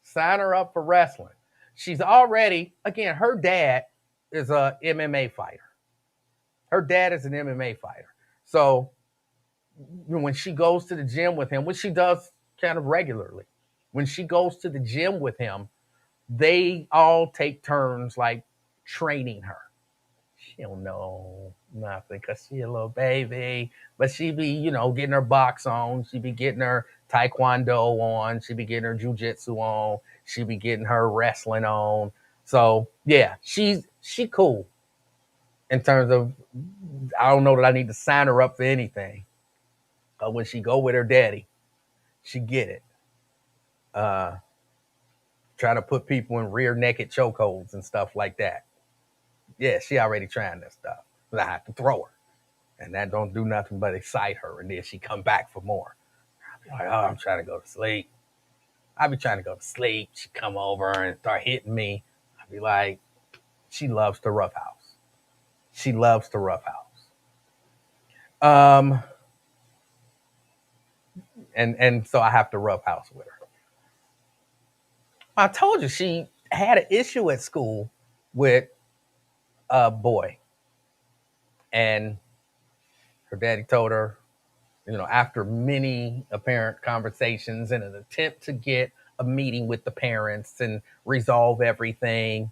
Sign her up for wrestling. She's already, again, her dad is a MMA fighter. So when she goes to the gym with him, which she does kind of regularly, when she goes to the gym with him, they all take turns like training her. She don't know nothing because she a little baby, but she be, getting her box on. She be getting her taekwondo on. She be getting her jujitsu on. She be getting her wrestling on. So yeah, she cool. In terms of, I don't know that I need to sign her up for anything. When she go with her daddy, she get it. Try to put people in rear naked chokeholds and stuff like that. Yeah, she already trying that stuff. I have to throw her. And that don't do nothing but excite her. And then she come back for more. I'll be like, oh, I'm trying to go to sleep. She come over and start hitting me. I'll be like, she loves to roughhouse. And so I have to roughhouse with her. I told you she had an issue at school with a boy. And her daddy told her, after many apparent conversations and an attempt to get a meeting with the parents and resolve everything,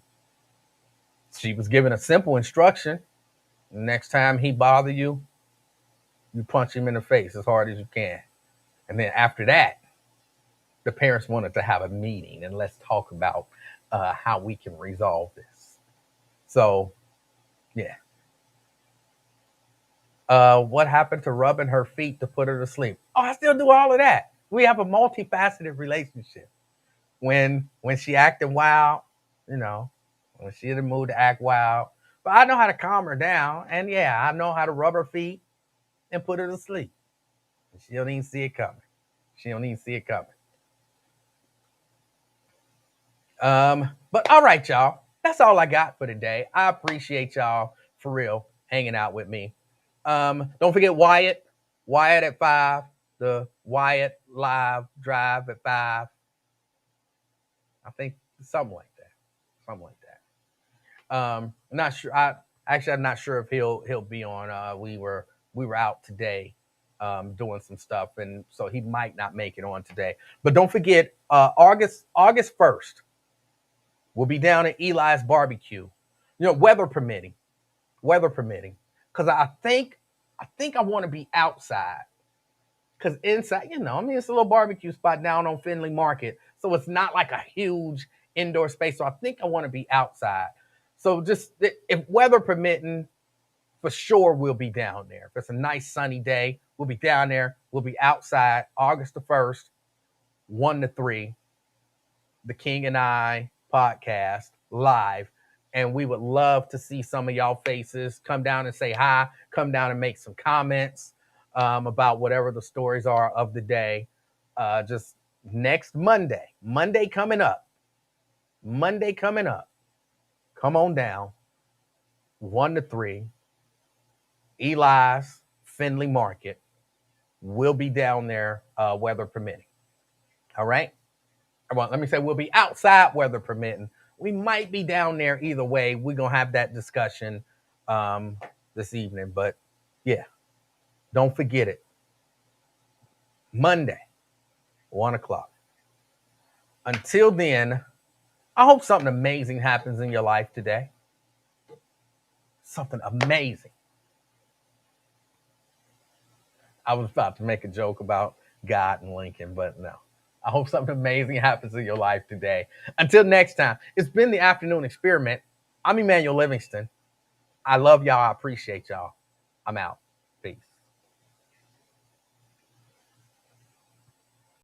she was given a simple instruction. Next time he bother you, you punch him in the face as hard as you can. And then after that, the parents wanted to have a meeting and let's talk about how we can resolve this. So, yeah. What happened to rubbing her feet to put her to sleep? Oh, I still do all of that. We have a multifaceted relationship. When she acting wild, When she in the mood to act wild. But I know how to calm her down. And yeah, I know how to rub her feet and put her to sleep. She don't even see it coming. She don't even see it coming. But all right, y'all. That's all I got for today. I appreciate y'all for real hanging out with me. Don't forget Wyatt. Wyatt at 5. The Wyatt Live Drive at 5. I think something like that. Something like that. I'm not sure. I'm not sure if he'll be on. We were out today doing some stuff, and so he might not make it on today. But don't forget, August 1st, we'll be down at Eli's barbecue. Weather permitting. Because I think I want to be outside. Because inside, it's a little barbecue spot down on Findlay Market. So it's not like a huge indoor space. So I think I want to be outside. So just if weather permitting, for sure we'll be down there. If it's a nice sunny day, we'll be down there. We'll be outside August the 1st, 1 to 3, the King and I podcast live. And we would love to see some of y'all faces. Come down and say hi. Come down and make some comments about whatever the stories are of the day. Just next Monday coming up. Come on down. 1 to 3. Eli's Findlay Market. We'll be down there, weather permitting. All right? Well, let me say we'll be outside, weather permitting. We might be down there either way. We're going to have that discussion this evening. But, yeah, don't forget it. Monday, 1 o'clock. Until then, I hope something amazing happens in your life today. Something amazing. I was about to make a joke about God and Lincoln, but no. I hope something amazing happens in your life today. Until next time, it's been the Afternoon Experiment. I'm Emanuel Livingston. I love y'all. I appreciate y'all. I'm out. Peace.